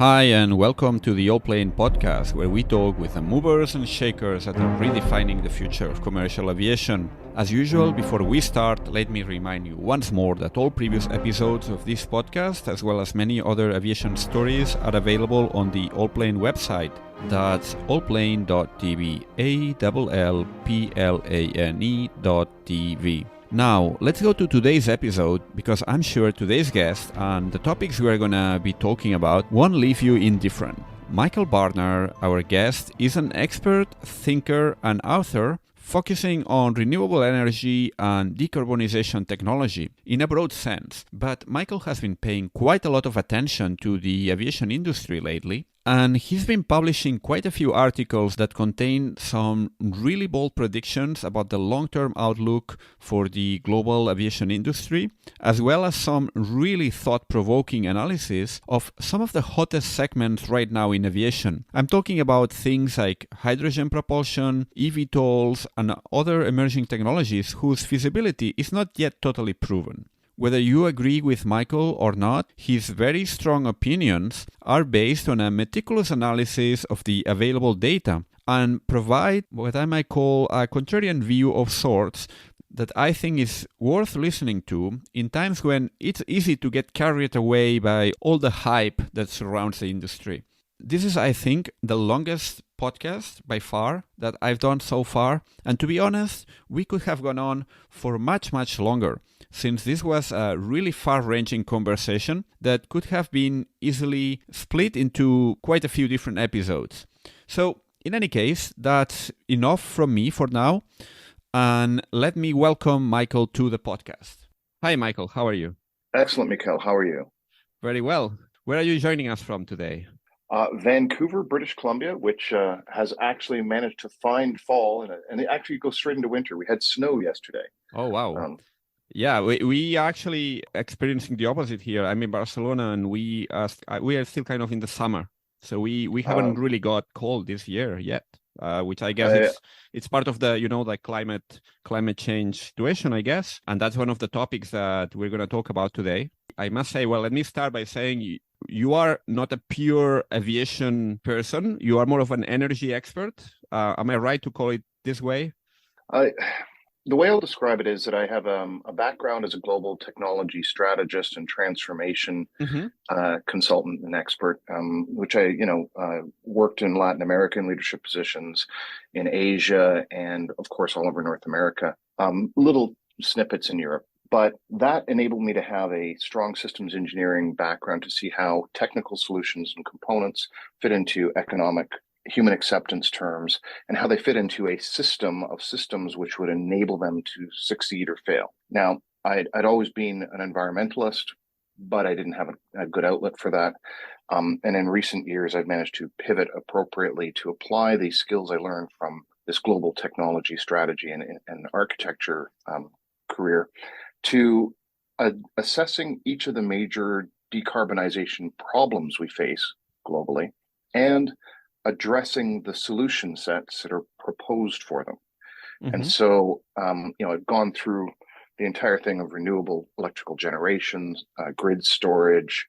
Hi and welcome to the Allplane Podcast, where we talk with the movers and shakers that are redefining the future of commercial aviation. As usual, before we start, let me remind you once more that all previous episodes of this podcast, as well as many other aviation stories, are available on the Allplane website. That's Allplane.tv, Allplane.tv. Now, let's go to today's episode, because I'm sure today's guest and the topics we are going to be talking about won't leave you indifferent. Michael Barnard, our guest, is an expert, thinker, and author focusing on renewable energy and decarbonization technology in a broad sense. But Michael has been paying quite a lot of attention to the aviation industry lately, and he's been publishing quite a few articles that contain some really bold predictions about the long-term outlook for the global aviation industry, as well as some really thought-provoking analysis of some of the hottest segments right now in aviation. I'm talking about things like hydrogen propulsion, eVTOLs, and other emerging technologies whose feasibility is not yet totally proven. Whether you agree with Michael or not, his very strong opinions are based on a meticulous analysis of the available data and provide what I might call a contrarian view of sorts that I think is worth listening to in times when it's easy to get carried away by all the hype that surrounds the industry. This is, I think, the longest podcast by far that I've done so far, and to be honest, we could have gone on for much, much longer, since this was a really far-ranging conversation that could have been easily split into quite a few different episodes. So, in any case, that's enough from me for now, and let me welcome Michael to the podcast. Hi, Michael. How are you? Excellent, Micha. How are you? Very well. Where are you joining us from today? Vancouver, British Columbia, which has actually managed to find fall and it actually goes straight into winter. We had snow yesterday. Oh, wow. Yeah, we actually experiencing the opposite here. I'm in Barcelona, and we are still kind of in the summer, so we haven't really got cold this year yet, which I guess it's part of the the climate change situation, I guess, and that's one of the topics that we're going to talk about today. I must say, well, let me start by saying you are not a pure aviation person. You are more of an energy expert. Am I right to call it this way? The way I'll describe it is that I have a background as a global technology strategist and transformation consultant and expert, which I worked in Latin American leadership positions, in Asia, and of course all over North America. Little snippets in Europe. But that enabled me to have a strong systems engineering background to see how technical solutions and components fit into economic human acceptance terms and how they fit into a system of systems which would enable them to succeed or fail. Now, I'd always been an environmentalist, but I didn't have a good outlet for that. And in recent years, I've managed to pivot appropriately to apply the skills I learned from this global technology strategy and architecture career to assessing each of the major decarbonization problems we face globally and addressing the solution sets that are proposed for them. And so, I've gone through the entire thing of renewable electrical generations, grid storage,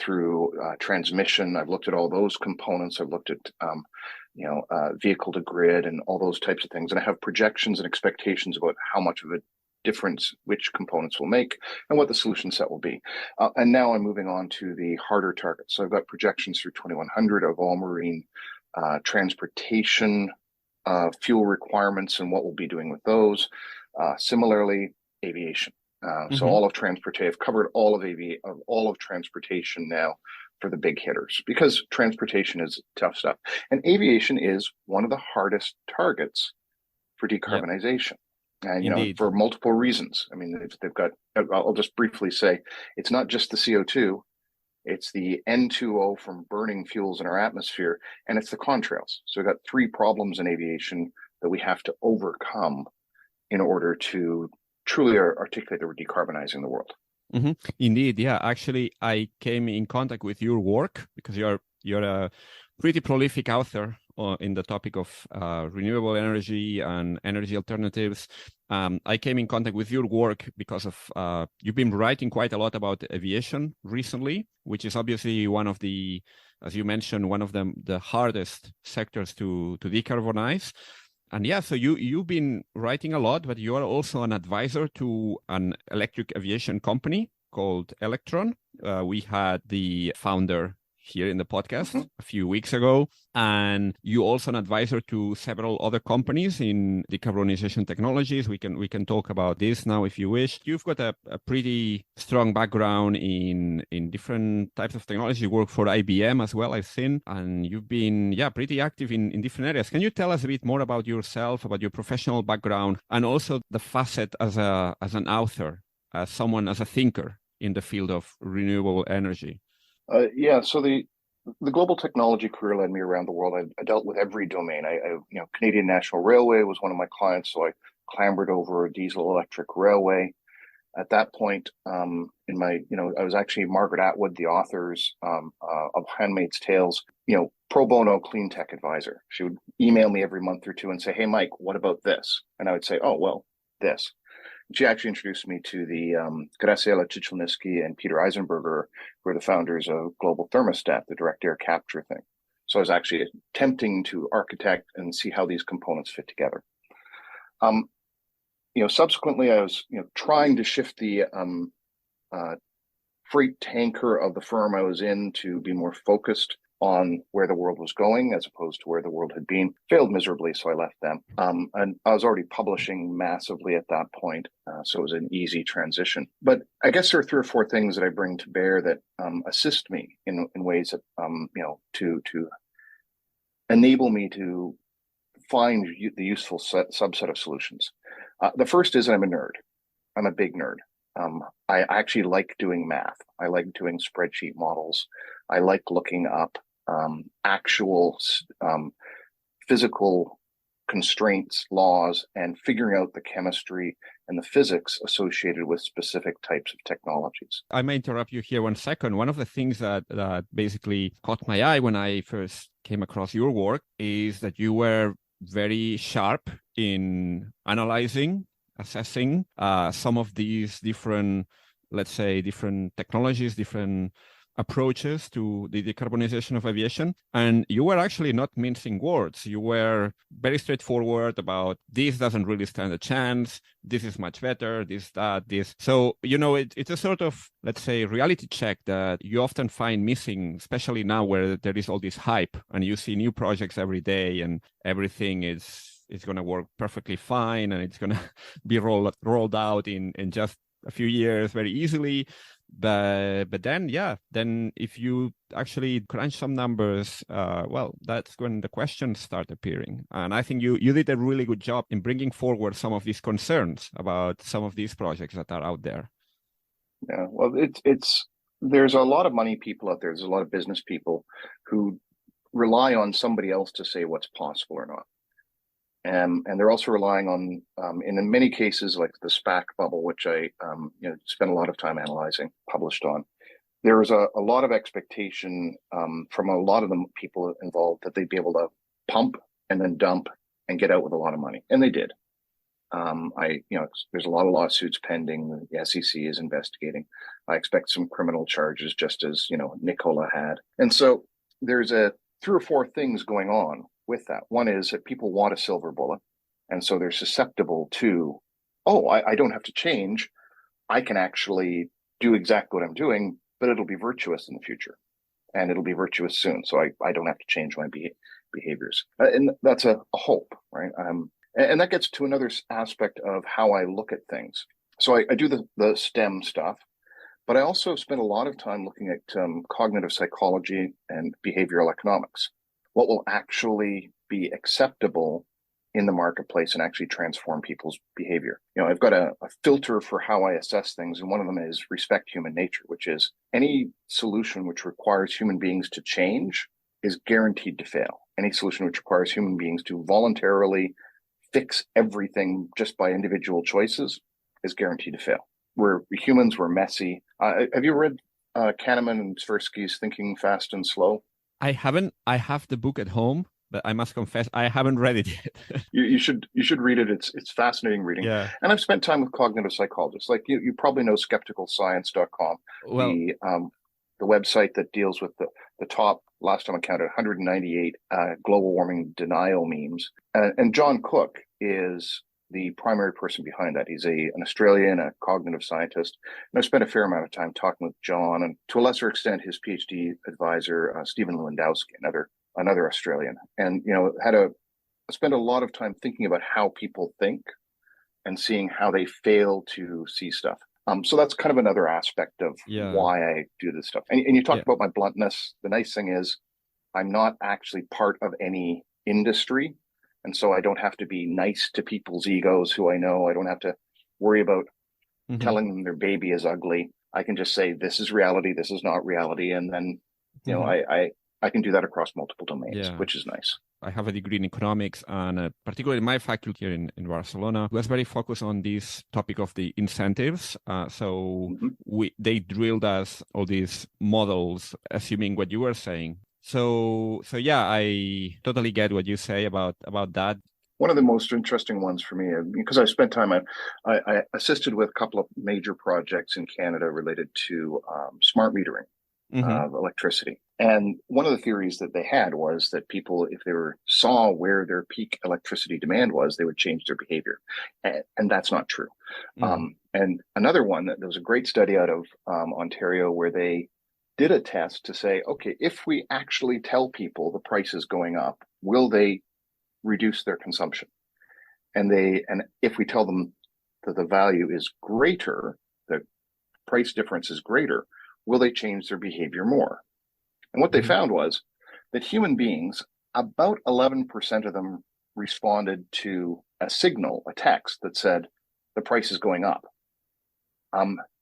through transmission. I've looked at all those components. I've looked at, vehicle to grid and all those types of things. And I have projections and expectations about how much of a difference which components will make and what the solution set will be. And now I'm moving on to the harder targets. So I've got projections through 2100 of all marine transportation fuel requirements and what we'll be doing with those. Similarly, aviation. So all of transportation, I've covered all of transportation now for the big hitters, because transportation is tough stuff. And aviation is one of the hardest targets for decarbonization. And, for multiple reasons. I mean, they've got, I'll just briefly say, it's not just the CO2, it's the N2O from burning fuels in our atmosphere, and it's the contrails. So we've got three problems in aviation that we have to overcome in order to truly articulate that we're decarbonizing the world. Indeed, yeah. Actually, I came in contact with your work because you're a pretty prolific author in the topic of renewable energy and energy alternatives. I came in contact with your work because of you've been writing quite a lot about aviation recently, which is obviously one of the, as you mentioned, one of the hardest sectors to decarbonize. And yeah, so you've been writing a lot, but you are also an advisor to an electric aviation company called Electron. We had the founder here in the podcast a few weeks ago, and you also an advisor to several other companies in decarbonization technologies. We can talk about this now if you wish. You've got a pretty strong background in different types of technology. You work for IBM as well, I've seen, and you've been pretty active in different areas. Can you tell us a bit more about yourself, about your professional background, and also the facet as an author, as someone, as a thinker in the field of renewable energy? So the global technology career led me around the world. I dealt with every domain. Canadian National Railway was one of my clients, so I clambered over a diesel electric railway. At that point, I was actually Margaret Atwood, the authors of Handmaid's Tales, pro bono clean tech advisor. She would email me every month or two and say, "Hey, Mike, what about this?" And I would say, "Oh, well, this." She actually introduced me to the Graciela Chichelniski and Peter Eisenberger, who are the founders of Global Thermostat, the direct air capture thing. So I was actually attempting to architect and see how these components fit together. Subsequently, I was trying to shift the freight tanker of the firm I was in to be more focused on where the world was going as opposed to where the world had been. Failed miserably, so I left them. And I was already publishing massively at that point, so it was an easy transition. But I guess there are 3 or 4 things that I bring to bear that assist me in ways that, to enable me to find the useful subset of solutions. The first is I'm a nerd. I'm a big nerd. I actually like doing math. I like doing spreadsheet models. I like looking up actual physical constraints, laws, and figuring out the chemistry and the physics associated with specific types of technologies. I may interrupt you here 1 second. One of the things that basically caught my eye when I first came across your work is that you were very sharp in analyzing, assessing some of these different, let's say, different technologies, different approaches to the decarbonization of aviation. And you were actually not mincing words. You were very straightforward about this doesn't really stand a chance. This is much better. This, that, this. So, it's a sort of, let's say, reality check that you often find missing, especially now where there is all this hype and you see new projects every day and everything is going to work perfectly fine and it's going to be rolled out in just a few years very easily. But then if you actually crunch some numbers, that's when the questions start appearing. And I think you did a really good job in bringing forward some of these concerns about some of these projects that are out there. Yeah, well, there's a lot of money people out there. There's a lot of business people who rely on somebody else to say what's possible or not. And they're also relying on, in many cases, like the SPAC bubble, which I spent a lot of time analyzing, published on. There was a lot of expectation from a lot of the people involved that they'd be able to pump and then dump and get out with a lot of money, and they did. There's a lot of lawsuits pending. The SEC is investigating. I expect some criminal charges, just as Nikola had. And so there's 3 or 4 things going on with that. One is that people want a silver bullet, and so they're susceptible to, I don't have to change. I can actually do exactly what I'm doing, but it'll be virtuous in the future, and it'll be virtuous soon. So I don't have to change my behaviors, and that's a hope, right? And that gets to another aspect of how I look at things. So I do the STEM stuff, but I also spend a lot of time looking at cognitive psychology and behavioral economics. What will actually be acceptable in the marketplace and actually transform people's behavior. I've got a filter for how I assess things, and one of them is respect human nature, which is any solution which requires human beings to change is guaranteed to fail. Any solution which requires human beings to voluntarily fix everything just by individual choices is guareed to fail. We're humans, we're messy. Have you read Kahneman and Tversky's Thinking Fast and Slow? I haven't. I have the book at home, but I must confess I haven't read it yet. You should read it. It's fascinating reading. Yeah. And I've spent time with cognitive psychologists. Like you probably know skepticalscience.com, Well, the website that deals with the top, last time I counted, 198 global warming denial memes. And John Cook is the primary person behind that. He's an Australian, a cognitive scientist. And I've spent a fair amount of time talking with John, and to a lesser extent, his PhD advisor, Stephen Lewandowski, another Australian. And, spend a lot of time thinking about how people think and seeing how they fail to see stuff. So that's kind of another aspect of why I do this stuff. And you talked about my bluntness. The nice thing is I'm not actually part of any industry. And so I don't have to be nice to people's egos who I know. I don't have to worry about telling them their baby is ugly. I can just say, this is reality, this is not reality. And then, I can do that across multiple domains, which is nice. I have a degree in economics, and particularly my faculty here in Barcelona was very focused on this topic of the incentives. They drilled us all these models, assuming what you were saying. So yeah, I totally get what you say about that. One of the most interesting ones for me, because I spent time, I assisted with a couple of major projects in Canada related to smart metering of electricity. And one of the theories that they had was that people, if they saw where their peak electricity demand was, they would change their behavior. And that's not true. And another one, there was a great study out of Ontario where they did a test to say, okay, if we actually tell people the price is going up, will they reduce their consumption? And if we tell them that the value is greater, the price difference is greater, will they change their behavior more? And what they found was that human beings, about 11% of them responded to a signal, a text that said the price is going up.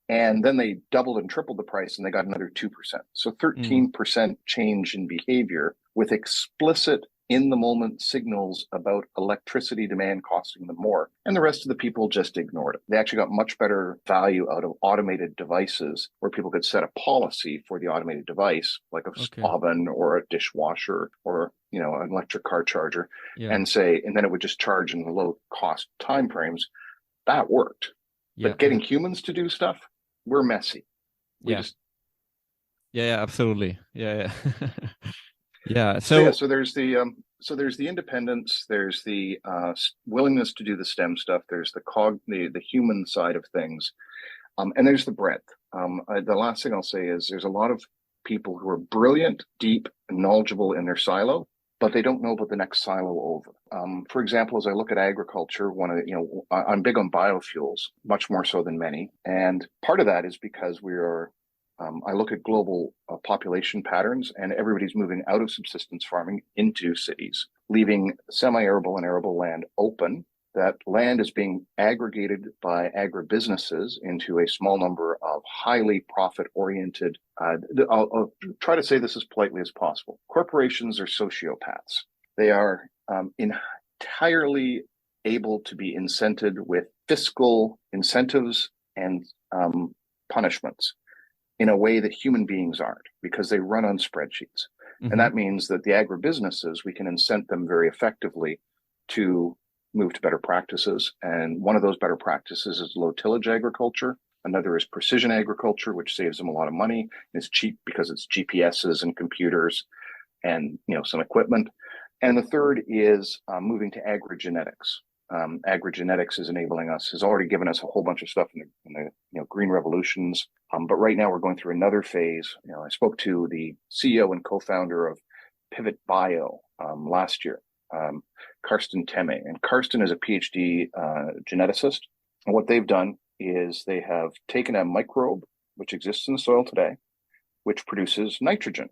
And then they doubled and tripled the price and they got another 2%. So 13% change in behavior with explicit in the moment signals about electricity demand costing them more. And the rest of the people just ignored it. They actually got much better value out of automated devices where people could set a policy for the automated device, like a oven or a dishwasher or, an electric car charger, and then it would just charge in the low cost timeframes. That worked. But getting humans to do stuff, we're messy. Absolutely. Yeah. Yeah. So there's the independence. There's the willingness to do the STEM stuff. There's the human side of things, and there's the breadth. The last thing I'll say is there's a lot of people who are brilliant, deep, and knowledgeable in their silo, but they don't know about the next silo over. For example, as I look at agriculture, I'm big on biofuels, much more so than many, and part of that is because I look at global population patterns, and everybody's moving out of subsistence farming into cities, leaving semi-arable and arable land open. That land is being aggregated by agribusinesses into a small number of highly profit-oriented, I'll try to say this as politely as possible. Corporations are sociopaths. They are entirely able to be incented with fiscal incentives and punishments in a way that human beings aren't, because they run on spreadsheets. And that means that the agribusinesses, we can incent them very effectively to move to better practices. And one of those better practices is low tillage agriculture. Another is precision agriculture, which saves them a lot of money. It's cheap because it's GPSs and computers and some equipment. And the third is moving to agrigenetics. Agrigenetics has already given us a whole bunch of stuff in the green revolutions. But right now we're going through another phase. I spoke to the CEO and co-founder of Pivot Bio last year, Karsten Temme. And Karsten is a PhD geneticist. And what they've done is they have taken a microbe, which exists in the soil today, which produces nitrogen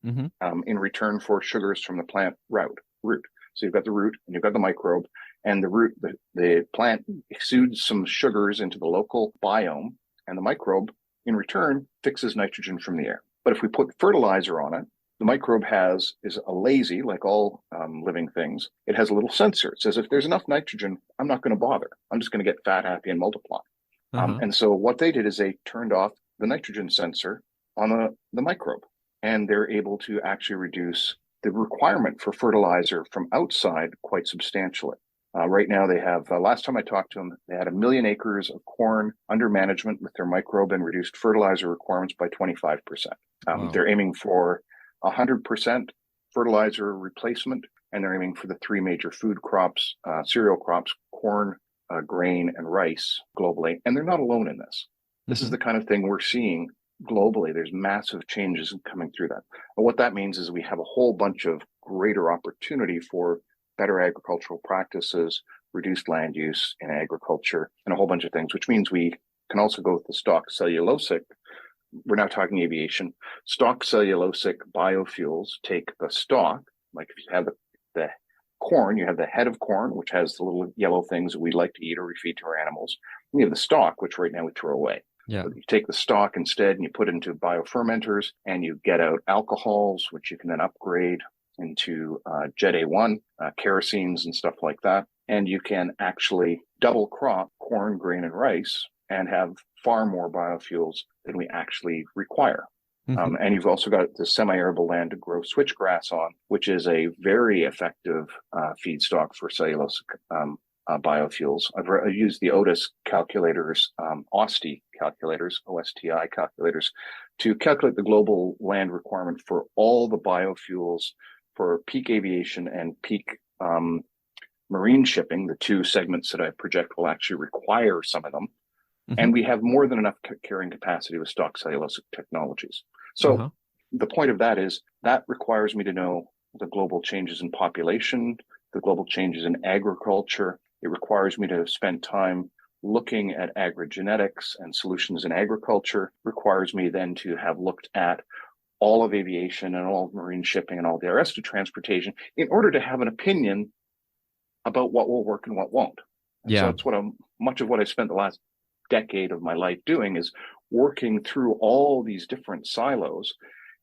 in return for sugars from the plant root. So you've got the root and you've got the microbe, and the plant exudes some sugars into the local biome, and the microbe in return fixes nitrogen from the air. But if we put fertilizer on it, the microbe is a lazy, like all living things. It has a little sensor. It says, if there's enough nitrogen, I'm not going to bother. I'm just going to get fat, happy, and multiply. And so what they did is they turned off the nitrogen sensor on the microbe, and they're able to actually reduce the requirement for fertilizer from outside quite substantially. Right now, they have, last time I talked to them, they had 1 million acres of corn under management with their microbe and reduced fertilizer requirements by 25%. Wow. They're aiming for 100% fertilizer replacement, and they're aiming for the 3 major food crops, cereal crops, corn, grain, and rice globally. And they're not alone in this. This is the kind of thing we're seeing globally. There's massive changes coming through that. And what that means is we have a whole bunch of greater opportunity for better agricultural practices, reduced land use in agriculture, and a whole bunch of things, which means we can also go with the stock cellulosic. We're now talking aviation. Stock cellulosic biofuels take the stock, like if you have the corn, you have the head of corn, which has the little yellow things that we like to eat or we feed to our animals. And you have the stalk, which right now we throw away. Yeah. But you take the stalk instead and you put it into biofermenters and you get out alcohols, which you can then upgrade into Jet A1, kerosenes and stuff like that. And you can actually double crop corn, grain, and rice and have far more biofuels than we actually require. And you've also got the semi-arable land to grow switchgrass on, which is a very effective feedstock for cellulosic biofuels. I've used the Otis calculators, OSTI calculators, OSTI calculators, to calculate the global land requirement for all the biofuels for peak aviation and peak marine shipping, the 2 segments that I project will actually require some of them. And we have more than enough carrying capacity with stock cellulosic technologies. So the point of that is that requires me to know the global changes in population, the global changes in agriculture. It requires me to spend time looking at agrigenetics and solutions in agriculture, requires me then to have looked at all of aviation and all of marine shipping and all the rest of transportation in order to have an opinion about what will work and what won't. And so that's what much of what I spent the last decade of my life doing is working through all these different silos.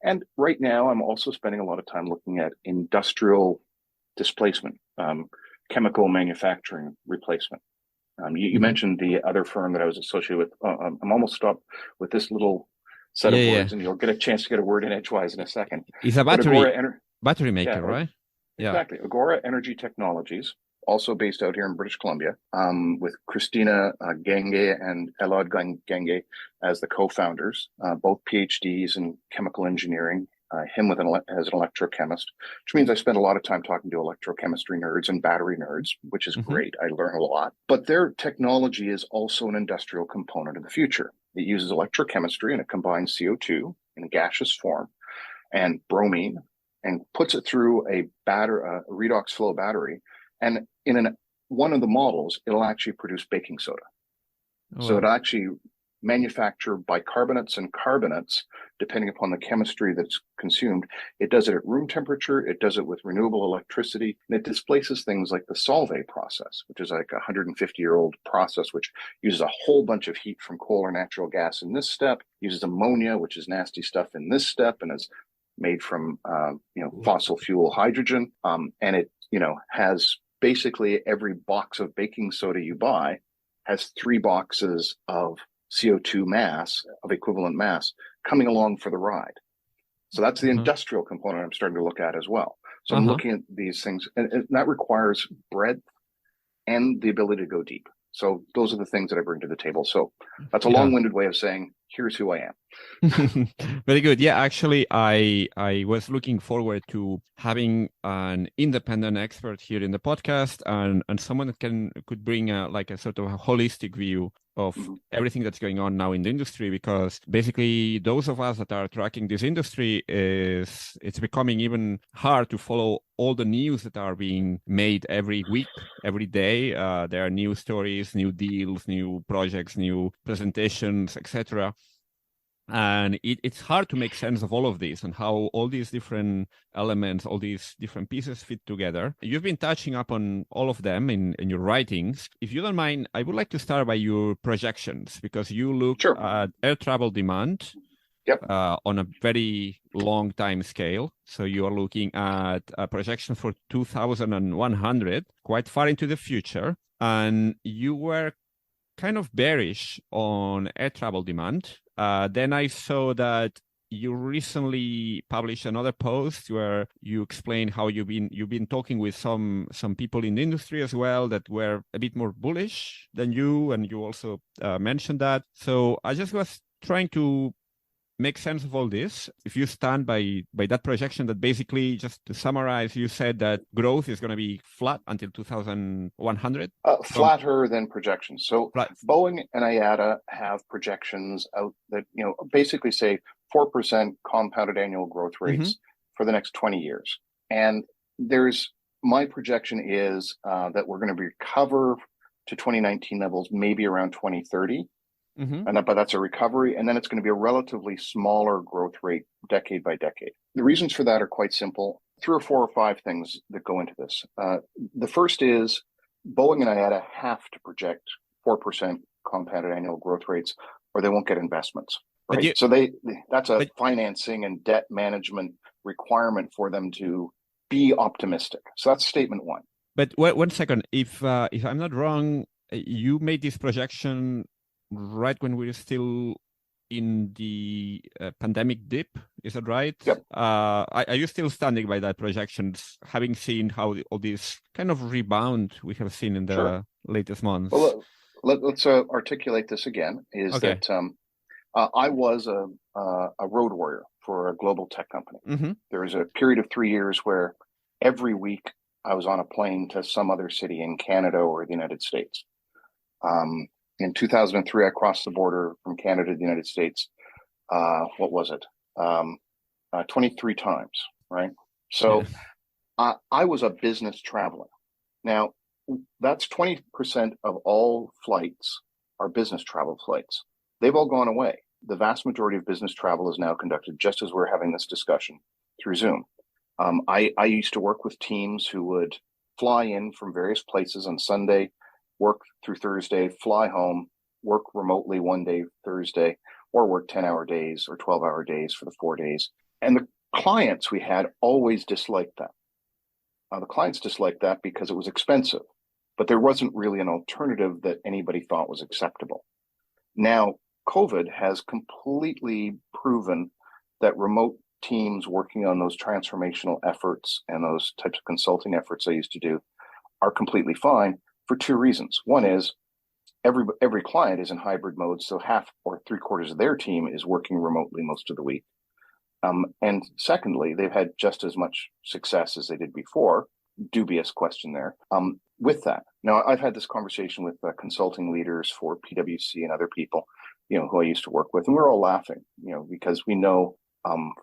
And right now, I'm also spending a lot of time looking at industrial displacement, chemical manufacturing replacement. You mentioned the other firm that I was associated with. I'm almost stopped with this little set of words, and you'll get a chance to get a word in edgewise in a second. It's a battery maker, right? Exactly. Agora Energy Technologies, also based out here in British Columbia, with Christina Genge and Elad Genge as the co-founders, both PhDs in chemical engineering, him as an electrochemist, which means I spend a lot of time talking to electrochemistry nerds and battery nerds, which is great. I learn a lot. But their technology is also an industrial component of the future. It uses electrochemistry and it combines CO2 in a gaseous form and bromine and puts it through a redox flow battery. And in one of the models, it'll actually produce baking soda. So it'll actually manufacture bicarbonates and carbonates, depending upon the chemistry that's consumed. It does it at room temperature. It does it with renewable electricity. And it displaces things like the Solvay process, which is like a 150-year-old process, which uses a whole bunch of heat from coal or natural gas in this step, uses ammonia, which is nasty stuff in this step, and is made from fossil fuel hydrogen. And it has basically every box of baking soda you buy has 3 boxes of CO2 mass, of equivalent mass, coming along for the ride. So that's the industrial component I'm starting to look at as well. So I'm looking at these things, and that requires breadth and the ability to go deep. So those are the things that I bring to the table. So that's a long-winded way of saying, here's who I am. Very good. Yeah, actually, I was looking forward to having an independent expert here in the podcast and someone that could bring a sort of a holistic view of everything that's going on now in the industry, because basically those of us that are tracking this industry, it's becoming even hard to follow all the news that are being made every week, every day. There are new stories, new deals, new projects, new presentations, etc. And it's hard to make sense of all of this and how all these different elements, all these different pieces fit together. You've been touching up on all of them in your writings. If you don't mind, I would like to start by your projections, because you look at air travel demand on a very long time scale. So you are looking at a projection for 2100, quite far into the future. And you were kind of bearish on air travel demand. Then I saw that you recently published another post where you explain how you've been talking with some people in the industry as well that were a bit more bullish than you, and you also mentioned that. So I just was trying to make sense of all this. If you stand by that projection, that basically, just to summarize, you said that growth is going to be flat until 2100. Flatter than projections. So Flat. Boeing and IATA have projections out that basically say 4% compounded annual growth rates for the next 20 years. And my projection is that we're going to recover to 2019 levels maybe around 2030. But that's a recovery, and then it's going to be a relatively smaller growth rate decade by decade. The reasons for that are quite simple. 3 or 4 or 5 things that go into this. The first is Boeing and IATA have to project 4% compounded annual growth rates, or they won't get investments. Right? So that's a financing and debt management requirement for them to be optimistic. So that's statement one. But one second, if I'm not wrong, you made this projection right when we're still in the pandemic dip, is that right? Yep. Are you still standing by that projections, having seen how all this kind of rebound we have seen in the latest months? Well, let's articulate this again. That I was a road warrior for a global tech company. There was a period of 3 years where every week I was on a plane to some other city in Canada or the United States. In 2003, I crossed the border from Canada to the United States. 23 times, right? So I was a business traveler. Now, that's 20% of all flights are business travel flights. They've all gone away. The vast majority of business travel is now conducted, just as we're having this discussion, through Zoom. I used to work with teams who would fly in from various places on Sunday, work through Thursday, fly home, work remotely one day Thursday, or work 10-hour days or 12-hour days for the 4 days. And the clients we had always disliked that. The clients disliked that because it was expensive, but there wasn't really an alternative that anybody thought was acceptable. Now, COVID has completely proven that remote teams working on those transformational efforts and those types of consulting efforts I used to do are completely fine, for 2 reasons. One is every client is in hybrid mode, so half or 3/4 of their team is working remotely most of the week. And secondly, they've had just as much success as they did before. Dubious question there. With that, now I've had this conversation with consulting leaders for PwC and other people, who I used to work with, and we're all laughing, because we know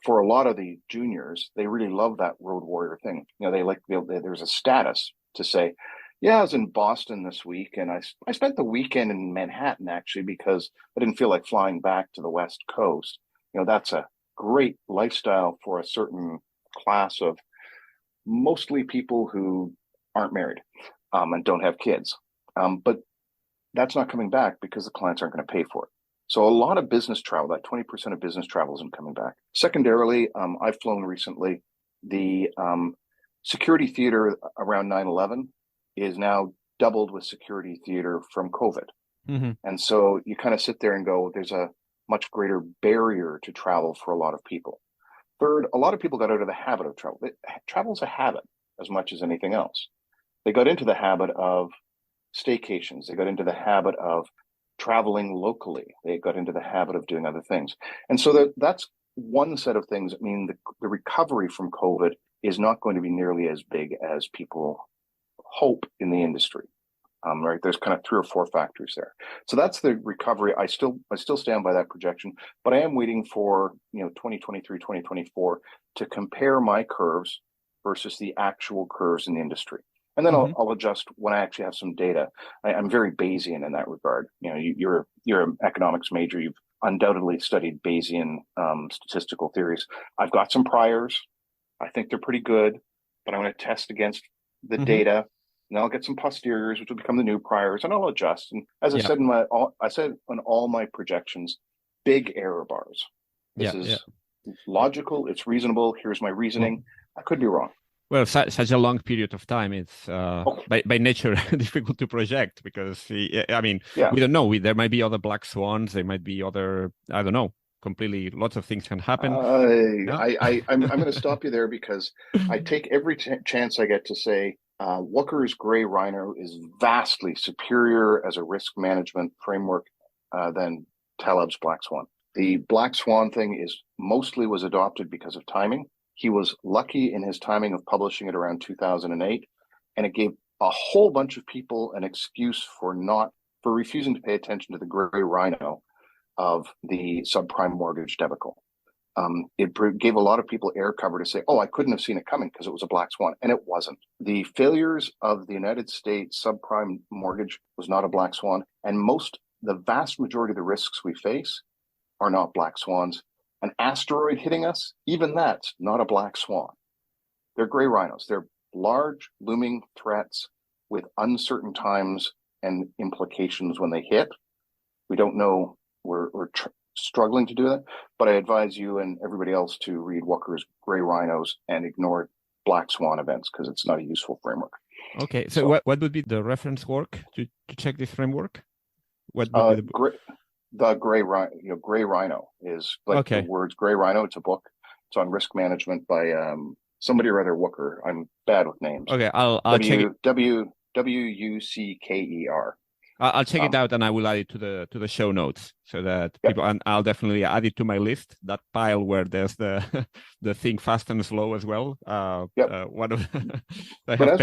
for a lot of the juniors, they really love that road warrior thing. There's a status to say, yeah, I was in Boston this week, and I spent the weekend in Manhattan, actually, because I didn't feel like flying back to the West Coast. That's a great lifestyle for a certain class of mostly people who aren't married and don't have kids. But that's not coming back because the clients aren't going to pay for it. So a lot of business travel, that 20% of business travel isn't coming back. Secondarily, I've flown recently. The security theater around 9/11 is now doubled with security theater from COVID. And so you kind of sit there and go, there's a much greater barrier to travel for a lot of people. Third, a lot of people got out of the habit of travel. Travel is a habit as much as anything else. They got into the habit of staycations. They got into the habit of traveling locally. They got into the habit of doing other things. And so that's one set of things that mean the recovery from COVID is not going to be nearly as big as people hope in the industry. Right? There's kind of 3 or 4 factors there. So that's the recovery. I still stand by that projection, but I am waiting for 2023, 2024 to compare my curves versus the actual curves in the industry. And then I'll adjust when I actually have some data. I'm very Bayesian in that regard. You're an economics major. You've undoubtedly studied Bayesian statistical theories. I've got some priors. I think they're pretty good, but I'm going to test against the data. And I'll get some posteriors, which will become the new priors, and I'll adjust. And as I said on all my projections, big error bars. This is logical. It's reasonable. Here's my reasoning. I could be wrong. Well, such a long period of time, it's by nature difficult to project because, we don't know. There might be other black swans. There might be other, I don't know. completely, lots of things can happen. No? I'm going to stop you there because I take every chance I get to say Walker's gray rhino is vastly superior as a risk management framework than Taleb's black swan. The black swan thing was adopted because of timing. He was lucky in his timing of publishing it around 2008, and it gave a whole bunch of people an excuse for refusing to pay attention to the gray rhino of the subprime mortgage debacle. It gave a lot of people air cover to say, oh, I couldn't have seen it coming because it was a black swan, and it wasn't. The failures of the United States subprime mortgage was not a black swan, and the vast majority of the risks we face are not black swans. An asteroid hitting us, even that's not a black swan. They're gray rhinos. They're large, looming threats with uncertain times and implications when they hit. We don't know. We're struggling to do that, but I advise you and everybody else to read Walker's Gray Rhinos and ignore black swan events because it's not a useful framework. Okay, so what would be the reference work to check this framework? What would be the gray rhino is like the words gray rhino. It's a book. It's on risk management by somebody or other Walker. I'm bad with names. Okay, I'll check it. Wucker. I'll check it out and I will add it to the show notes so that people, and I'll definitely add it to my list, that pile where there's the think fast and slow as well. One of but as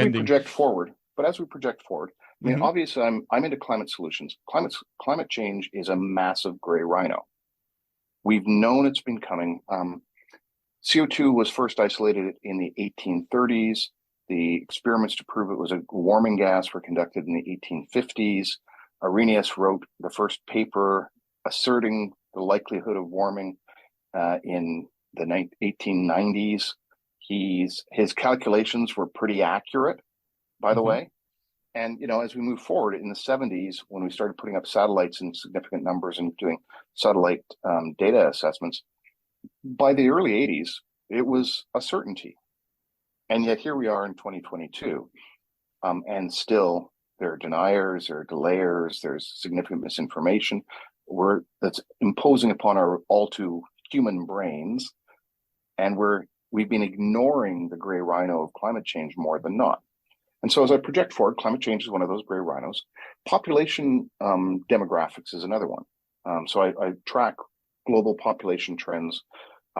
we project forward, I mean, obviously I'm into climate solutions. Climate change is a massive gray rhino. We've known it's been coming. CO2 was first isolated in the 1830s. The experiments to prove it was a warming gas were conducted in the 1850s. Arrhenius wrote the first paper asserting the likelihood of warming in the 1890s. His calculations were pretty accurate, by the way. And, as we move forward in the 70s, when we started putting up satellites in significant numbers and doing satellite data assessments, by the early 80s, it was a certainty. And yet here we are in 2022, and still there are deniers, there are delayers, there's significant misinformation that's imposing upon our all too human brains, and we've been ignoring the gray rhino of climate change more than not. And so as I project forward, climate change is one of those gray rhinos. Population demographics is another one. So I track global population trends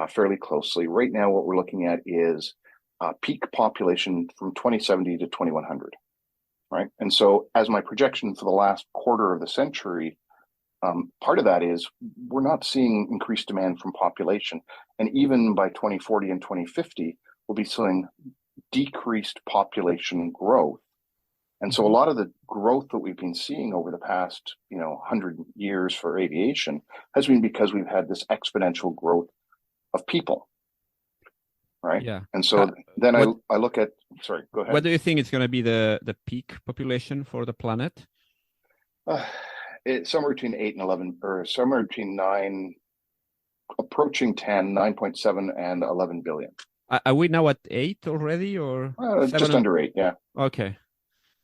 fairly closely. Right now, what we're looking at is peak population from 2070 to 2100, right? And so as my projection for the last quarter of the century, part of that is we're not seeing increased demand from population. And even by 2040 and 2050, we'll be seeing decreased population growth. And so a lot of the growth that we've been seeing over the past, 100 years for aviation has been because we've had this exponential growth of people. Right. Yeah. And so then I look at, sorry, go ahead. What do you think is going to be the peak population for the planet? It's somewhere between 8 and 11, or somewhere between 9, approaching 10, 9.7 and 11 billion. Are we now at 8 already, or just under 8? Yeah. Okay.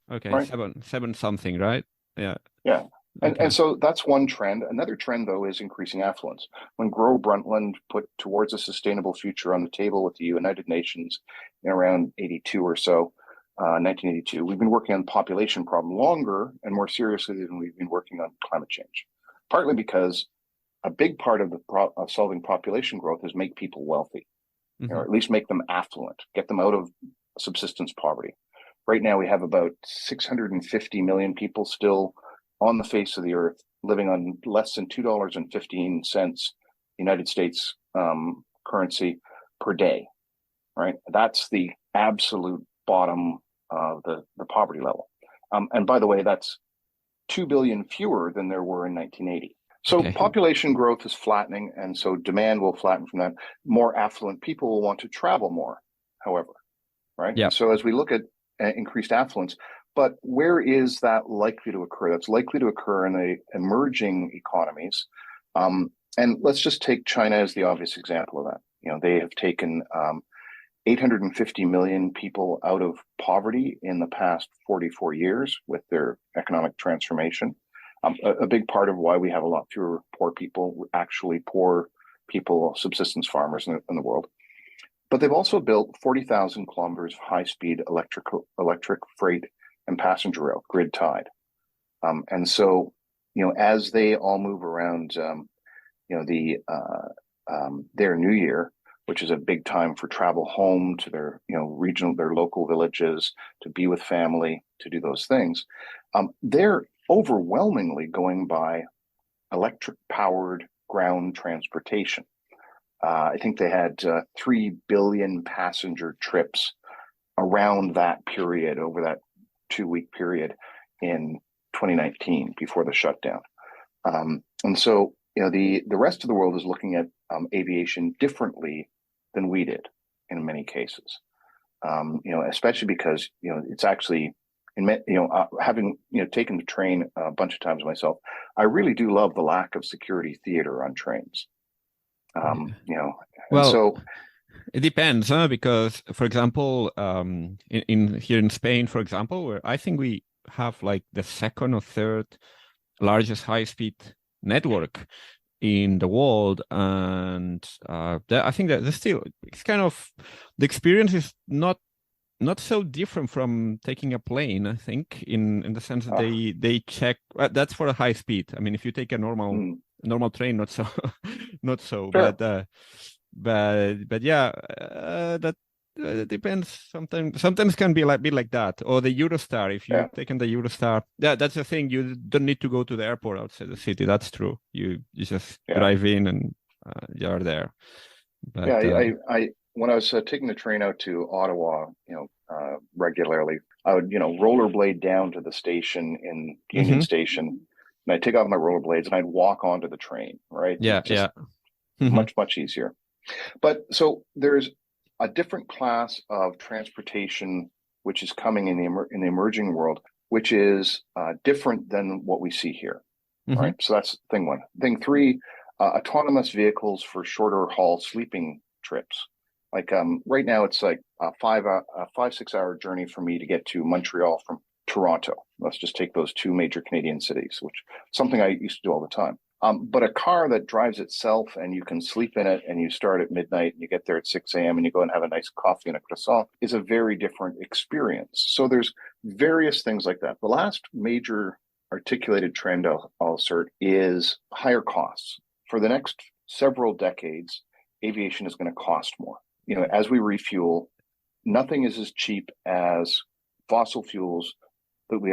Right? Seven something, right? Yeah. Yeah. And so that's one trend. Another trend, though, is increasing affluence. When Gro Brundtland put Towards a Sustainable Future on the table with the United Nations in around 82 or so, 1982, we've been working on the population problem longer and more seriously than we've been working on climate change. Partly because a big part of solving population growth is make people wealthy, or at least make them affluent, get them out of subsistence poverty. Right now, we have about 650 million people still on the face of the earth, living on less than $2.15 United States currency per day, right? That's the absolute bottom of the poverty level. And by the way, that's 2 billion fewer than there were in 1980. So population growth is flattening, and so demand will flatten from that. More affluent people will want to travel more, however, right? Yeah. So as we look at increased affluence, but where is that likely to occur? That's likely to occur in the emerging economies. And let's just take China as the obvious example of that. They have taken 850 million people out of poverty in the past 44 years with their economic transformation. A big part of why we have a lot fewer poor people, actually poor people, subsistence farmers in the world. But they've also built 40,000 kilometers of high-speed electric freight and passenger rail, grid tied. And so, as they all move around, their New Year, which is a big time for travel home to their, their local villages, to be with family, to do those things, they're overwhelmingly going by electric-powered ground transportation. I think they had 3 billion passenger trips around that period, over that 2-week period in 2019 before the shutdown. And so, the rest of the world is looking at aviation differently than we did in many cases. Especially because, it's actually, having, taken the train a bunch of times myself, I really do love the lack of security theater on trains. Well, it depends, because, for example, in here in Spain, for example, where I think we have like the second or third largest high-speed network in the world, and I think that it's kind of, the experience is not so different from taking a plane. I think in the sense that they check. That's for a high speed. I mean, if you take a normal train, not so, sure. but yeah, that depends. Sometimes can be like that. Or the Eurostar. If you've taken the Eurostar, that's the thing. You don't need to go to the airport outside the city. That's true. You just drive in and you're there. But, I when I was taking the train out to Ottawa, regularly, I would, rollerblade down to the station in Union Station, and I'd take off my rollerblades and I'd walk onto the train, right? Much easier. But so there's a different class of transportation which is coming in the emerging world, which is different than what we see here. Right? So that's thing one. Thing three, autonomous vehicles for shorter haul sleeping trips. Like right now, it's like a 5-6 hour journey for me to get to Montreal from Toronto. Let's just take those two major Canadian cities, which is something I used to do all the time. But a car that drives itself and you can sleep in it and you start at midnight and you get there at 6 a.m. and you go and have a nice coffee and a croissant is a very different experience. So there's various things like that. The last major articulated trend I'll assert is higher costs. For the next several decades, aviation is going to cost more. As we refuel, nothing is as cheap as fossil fuels that we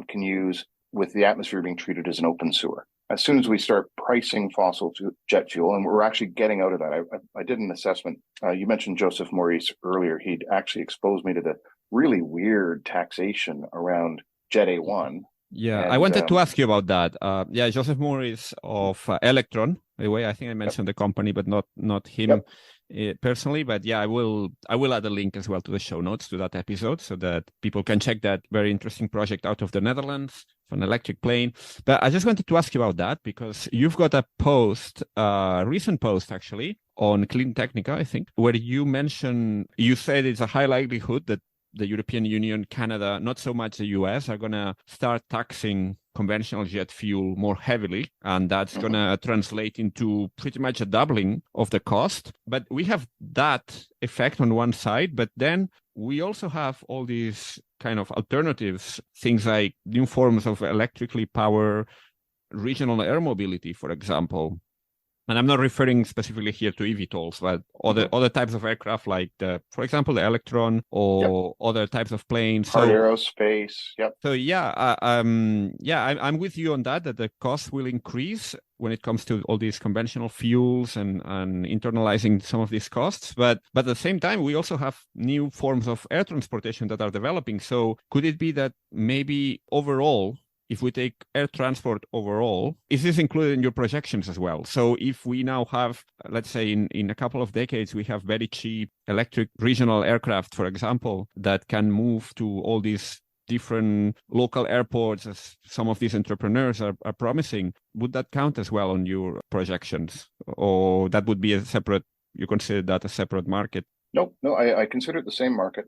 can use with the atmosphere being treated as an open sewer. As soon as we start pricing fossil jet fuel, and we're actually getting out of that. I did an assessment. You mentioned Joseph Maurice earlier. He'd actually exposed me to the really weird taxation around Jet A1. Yeah, and I wanted to ask you about that. Joseph Maurice of Electron. By the way, I think I mentioned the company, but not him personally. But yeah, I will add a link as well to the show notes to that episode so that people can check that very interesting project out of the Netherlands for an electric plane. But I just wanted to ask you about that because you've got a recent post actually on Clean Technica, I think, where you said it's a high likelihood that the European Union, Canada, not so much the US, are going to start taxing conventional jet fuel more heavily. And that's going to translate into pretty much a doubling of the cost. But we have that effect on one side. But then we also have all these kind of alternatives, things like new forms of electrically powered regional air mobility, for example. And I'm not referring specifically here to eVTOLs, but other types of aircraft like, for example, the Electron or other types of planes. Hard aerospace. Yep. So I'm with you on that the cost will increase when it comes to all these conventional fuels and internalizing some of these costs. But at the same time, we also have new forms of air transportation that are developing. So could it be that maybe overall, if we take air transport overall, is this included in your projections as well? So if we now have, let's say in a couple of decades, we have very cheap electric regional aircraft, for example, that can move to all these different local airports, as some of these entrepreneurs are promising, would that count as well on your projections? Or that would be you consider that a separate market? No, I consider it the same market.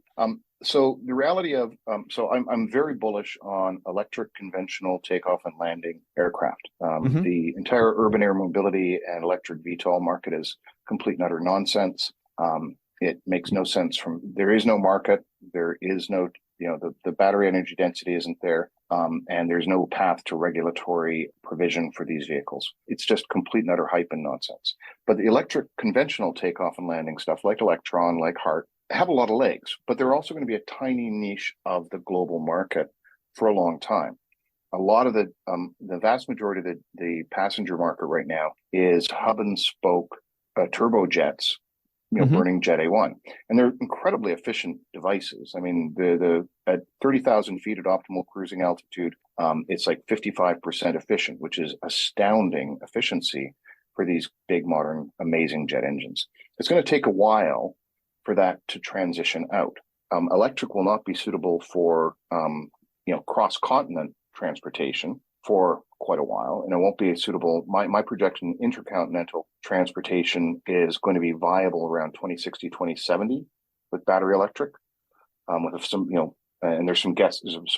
So the reality of so I'm very bullish on electric conventional takeoff and landing aircraft. The entire urban air mobility and electric VTOL market is complete and utter nonsense. It makes no sense there is no market. There is no, the battery energy density isn't there. And there's no path to regulatory provision for these vehicles. It's just complete and utter hype and nonsense. But the electric conventional takeoff and landing stuff like Electron, like Heart, have a lot of legs, but they're also going to be a tiny niche of the global market for a long time. A lot of the vast majority of the passenger market right now is hub and spoke turbojets, burning Jet A1, and they're incredibly efficient devices. I mean, the at 30,000 feet at optimal cruising altitude, it's like 55% efficient, which is astounding efficiency for these big, modern, amazing jet engines. It's going to take a while for that to transition out. Electric will not be suitable for cross-continent transportation for quite a while, and it won't be suitable. My projection, intercontinental transportation is going to be viable around 2060, 2070 with battery electric, with some, and there's some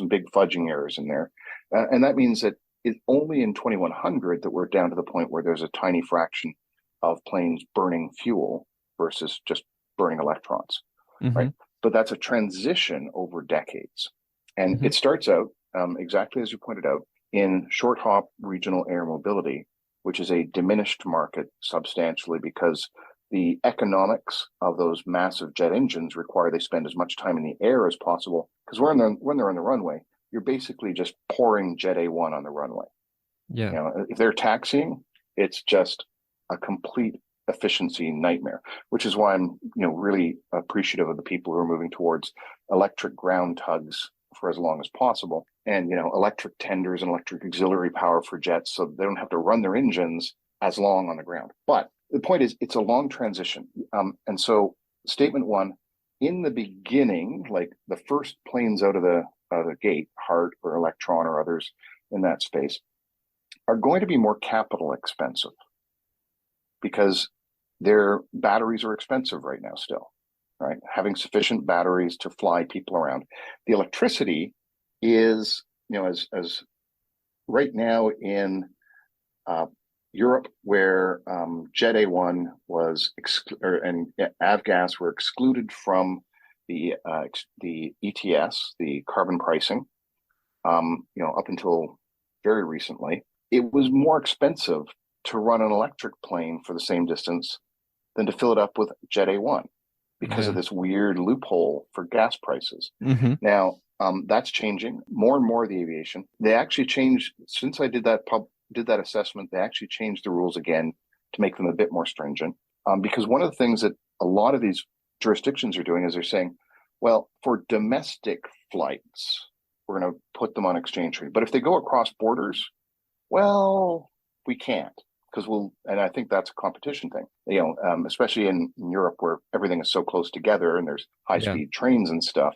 big fudging errors in there. And that means that it's only in 2100 that we're down to the point where there's a tiny fraction of planes burning fuel versus just burning electrons, right? But that's a transition over decades. And it starts out, exactly as you pointed out, in short hop regional air mobility, which is a diminished market substantially because the economics of those massive jet engines require they spend as much time in the air as possible. Because when they're on the runway, you're basically just pouring Jet A1 on the runway. Yeah. If they're taxiing, it's just a complete efficiency nightmare, which is why I'm really appreciative of the people who are moving towards electric ground tugs for as long as possible, and electric tenders and electric auxiliary power for jets, so they don't have to run their engines as long on the ground. But the point is, it's a long transition, and so statement one, in the beginning, like the first planes out of the gate, Heart or Electron or others in that space, are going to be more capital expensive because their batteries are expensive right now still. Right, having sufficient batteries to fly people around. The electricity is, as right now in Europe, where Jet A1 was and avgas were excluded from the ETS, the carbon pricing, up until very recently, it was more expensive to run an electric plane for the same distance than to fill it up with Jet A1. Because of this weird loophole for gas prices. Now, that's changing. More and more of the aviation, they actually changed, since I did that assessment, they actually changed the rules again to make them a bit more stringent. Because one of the things that a lot of these jurisdictions are doing is they're saying, well, for domestic flights, we're going to put them on exchange rate. But if they go across borders, well, we can't. And I think that's a competition thing, especially in Europe where everything is so close together and there's high-speed trains and stuff.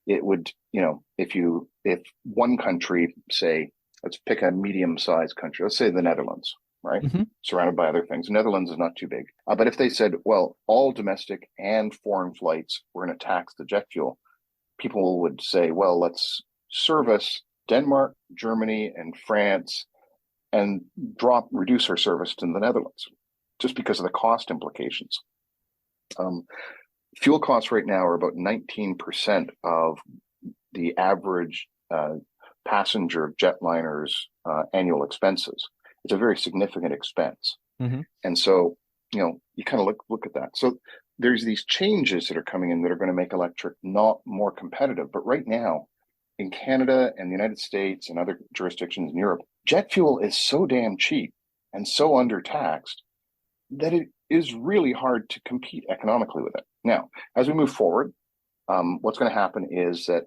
It would, if one country, say, let's pick a medium-sized country, let's say the Netherlands, right? Surrounded by other things. The Netherlands is not too big. But if they said, well, all domestic and foreign flights, we're going to tax the jet fuel, people would say, well, let's service Denmark, Germany, and France, and reduce our service to the Netherlands, just because of the cost implications. Fuel costs right now are about 19% of the average passenger jetliner's annual expenses. It's a very significant expense. And so, you kind of look at that. So there's these changes that are coming in that are going to make electric not more competitive. But right now, in Canada and the United States and other jurisdictions in Europe, jet fuel is so damn cheap and so undertaxed that it is really hard to compete economically with it. Now, as we move forward, what's going to happen is that,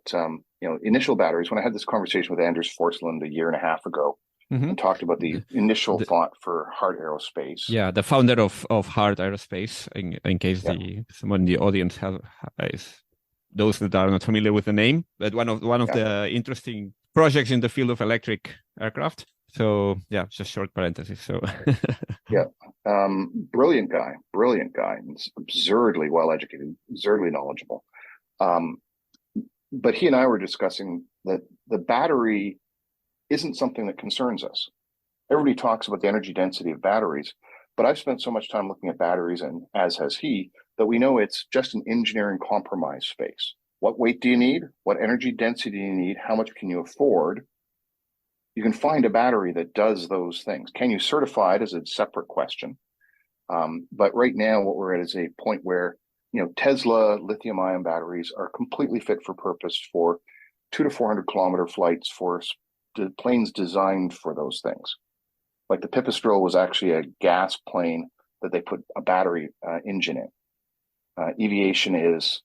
initial batteries, when I had this conversation with Anders Forsland a year and a half ago, and talked about the initial thought for Heart Aerospace. Yeah, the founder of Heart Aerospace, in case someone in the audience is those that are not familiar with the name, but one of the interesting projects in the field of electric aircraft. So just short parenthesis. So Brilliant guy, and absurdly well educated, absurdly knowledgeable. But he and I were discussing that the battery isn't something that concerns us. Everybody talks about the energy density of batteries, but I've spent so much time looking at batteries, and as has he, that we know it's just an engineering compromise space. What weight do you need? What energy density do you need? How much can you afford? You can find a battery that does those things. Can you certify it is a separate question. But right now, what we're at is a point where, Tesla lithium-ion batteries are completely fit for purpose for 200 to 400 kilometer flights for planes designed for those things. Like the Pipistrel was actually a gas plane that they put a battery engine in. Aviation is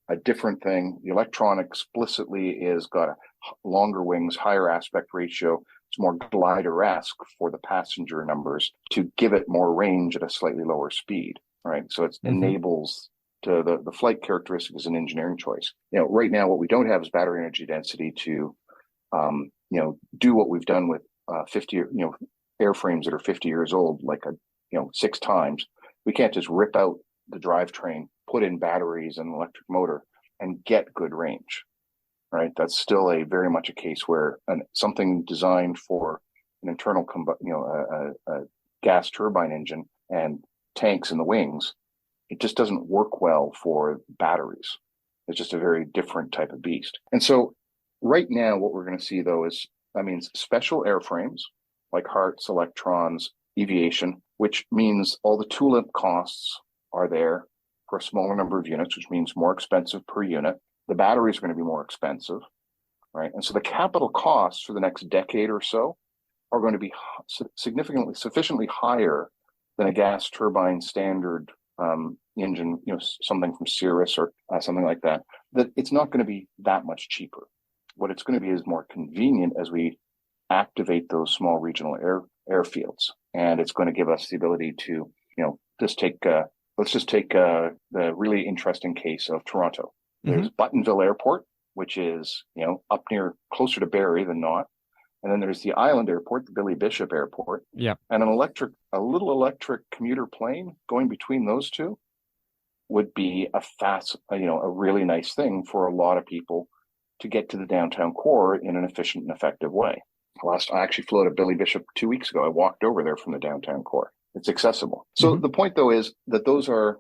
a different thing. The Electron explicitly is got a longer wings, higher aspect ratio. It's more glider-esque for the passenger numbers to give it more range at a slightly lower speed, right? So it enables to the flight characteristic is an engineering choice. Right now, what we don't have is battery energy density to, do what we've done with 50, airframes that are 50 years old, like 6 times. We can't just rip out the drivetrain, put in batteries and electric motor, and get good range, right? That's still very much a case where something designed for an internal a gas turbine engine and tanks in the wings, it just doesn't work well for batteries. It's just a very different type of beast. And so right now, what we're going to see, though, is, special airframes like Hearts, Electrons, aviation, which means all the tooling costs are there for a smaller number of units, which means more expensive per unit. The batteries are going to be more expensive, right? And so the capital costs for the next decade or so are going to be sufficiently higher than a gas turbine standard engine, something from Cirrus or something like that, that it's not going to be that much cheaper. What it's going to be is more convenient as we activate those small regional airfields. And it's going to give us the ability to, let's just take the really interesting case of Toronto. There's Buttonville Airport, which is, up near closer to Barrie than not. And then there's the Island Airport, the Billy Bishop Airport. Yeah. And a little electric commuter plane going between those two would be a really nice thing for a lot of people to get to the downtown core in an efficient and effective way. I actually flew to Billy Bishop 2 weeks ago. I walked over there from the downtown core. It's accessible. So the point, though, is that those are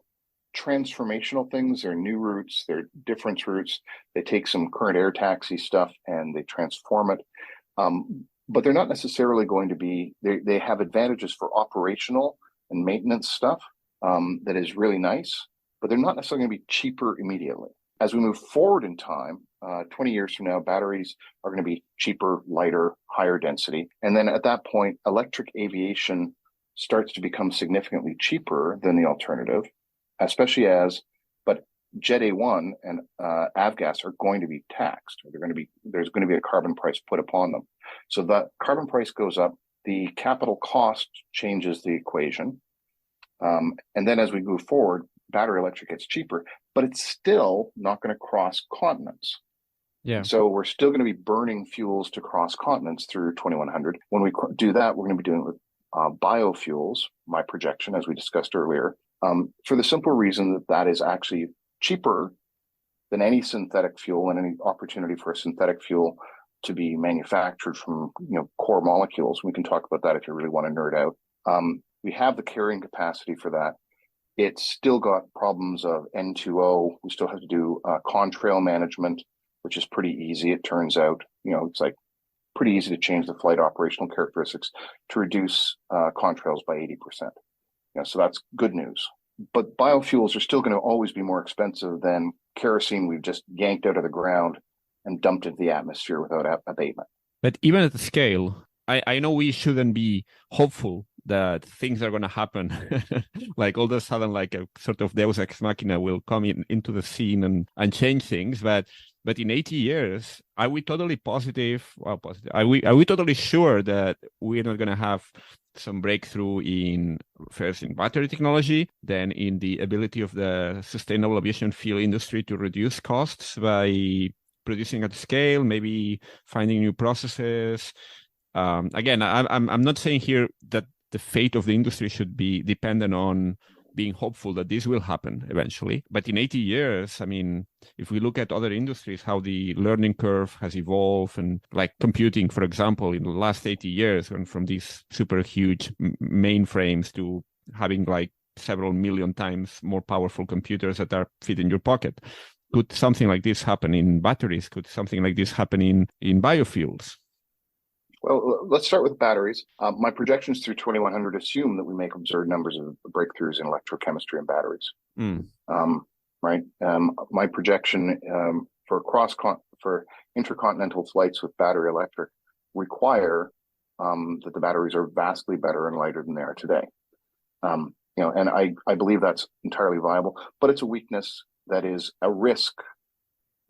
transformational things. They're new routes. They're different routes. They take some current air taxi stuff and they transform it. But they're not necessarily going to be, they have advantages for operational and maintenance stuff that is really nice, but they're not necessarily going to be cheaper immediately. As we move forward in time, 20 years from now, batteries are going to be cheaper, lighter, higher density. And then at that point, electric aviation starts to become significantly cheaper than the alternative, especially but Jet A1 and avgas are going to be taxed. There's going to be a carbon price put upon them. So that carbon price goes up, the capital cost changes the equation. And then as we move forward, battery electric gets cheaper, but it's still not going to cross continents. Yeah. So we're still going to be burning fuels to cross continents through 2100. When we do that, we're going to be doing it with biofuels, my projection, as we discussed earlier, for the simple reason that is actually cheaper than any synthetic fuel and any opportunity for a synthetic fuel to be manufactured from core molecules. We can talk about that if you really want to nerd out. We have the carrying capacity for that. It's still got problems of N2O. We still have to do contrail management, which is pretty easy. It turns out, it's like pretty easy to change the flight operational characteristics to reduce contrails by 80%. So that's good news. But biofuels are still going to always be more expensive than kerosene we've just yanked out of the ground and dumped into the atmosphere without abatement. But even at the scale, I know we shouldn't be hopeful that things are going to happen like all of a sudden, like a sort of deus ex machina will come into the scene and change things. But in 80 years, are we totally positive? Well, positive. Are we totally sure that we're not going to have some breakthrough first in battery technology, then in the ability of the sustainable aviation fuel industry to reduce costs by producing at scale, maybe finding new processes? Again, I'm not saying here that the fate of the industry should be dependent on being hopeful that this will happen eventually. But in 80 years, I mean, if we look at other industries, how the learning curve has evolved, and like computing, for example, in the last 80 years, went from these super huge mainframes to having like several million times more powerful computers that are fit in your pocket. Could something like this happen in batteries? Could something like this happen in biofuels? Well, let's start with batteries. My projections through 2100 assume that we make absurd numbers of breakthroughs in electrochemistry and batteries. Right. My projection for intercontinental flights with battery electric require that the batteries are vastly better and lighter than they are today. And I believe that's entirely viable, but it's a weakness that is a risk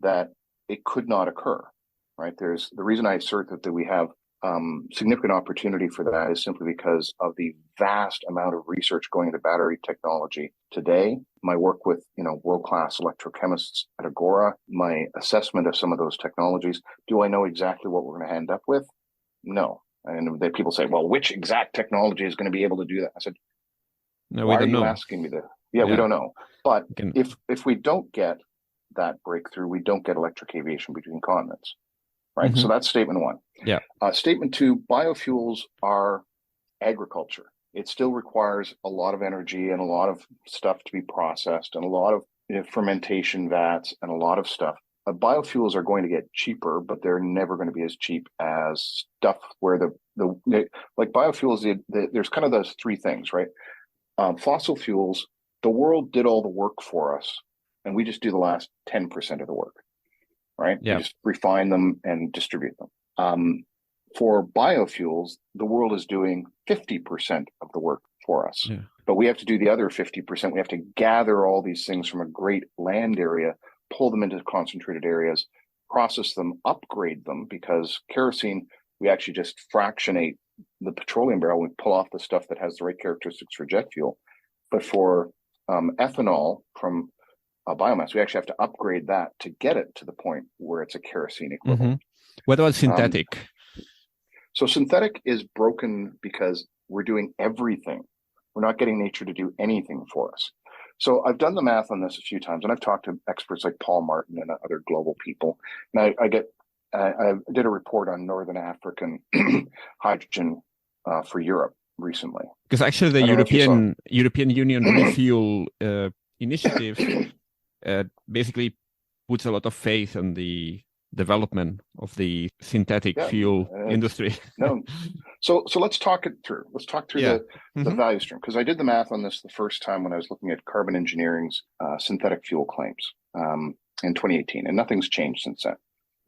that it could not occur. Right. There's the reason I assert that we have significant opportunity for that is simply because of the vast amount of research going into battery technology today. My work with, world-class electrochemists at Agora, my assessment of some of those technologies. Do I know exactly what we're going to end up with? No. And people say, well, which exact technology is going to be able to do that? I said, no, why we don't are you know. asking me that? Yeah, we don't know. But if we don't get that breakthrough, we don't get electric aviation between continents. Right. So that's statement one. Yeah. Statement two, biofuels are agriculture. It still requires a lot of energy and a lot of stuff to be processed and a lot of fermentation vats and a lot of stuff. Biofuels are going to get cheaper, but they're never going to be as cheap as stuff where like biofuels, there's kind of those three things, right? Fossil fuels, the world did all the work for us, and we just do the last 10% of the work. Right? Yeah. We just refine them and distribute them. For biofuels, the world is doing 50% of the work for us. Yeah. But we have to do the other 50%. We have to gather all these things from a great land area, pull them into concentrated areas, process them, upgrade them, because kerosene, we actually just fractionate the petroleum barrel. We pull off the stuff that has the right characteristics for jet fuel. But for ethanol from biomass, we actually have to upgrade that to get it to the point where it's a kerosene equivalent. What about synthetic? So synthetic is broken because we're doing everything. We're not getting nature to do anything for us. So I've done the math on this a few times, and I've talked to experts like Paul Martin and other global people. And I did a report on Northern African hydrogen for Europe recently. Because actually the European Union refuel initiative basically puts a lot of faith in the development of the synthetic fuel industry. So let's talk it through. Let's talk through the value stream, because I did the math on this the first time when I was looking at Carbon Engineering's synthetic fuel claims in 2018, and nothing's changed since then.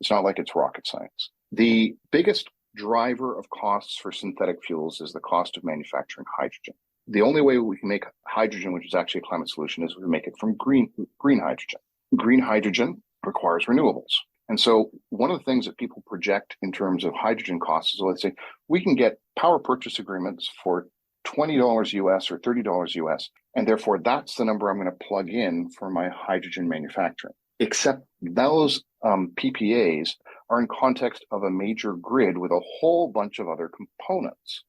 It's not like it's rocket science. The biggest driver of costs for synthetic fuels is the cost of manufacturing hydrogen. The only way we can make hydrogen, which is actually a climate solution, is we make it from green hydrogen. Green hydrogen requires renewables. And so one of the things that people project in terms of hydrogen costs is, let's say, we can get power purchase agreements for $20 US or $30 US, and therefore that's the number I'm going to plug in for my hydrogen manufacturing. Except those PPAs are in context of a major grid with a whole bunch of other components.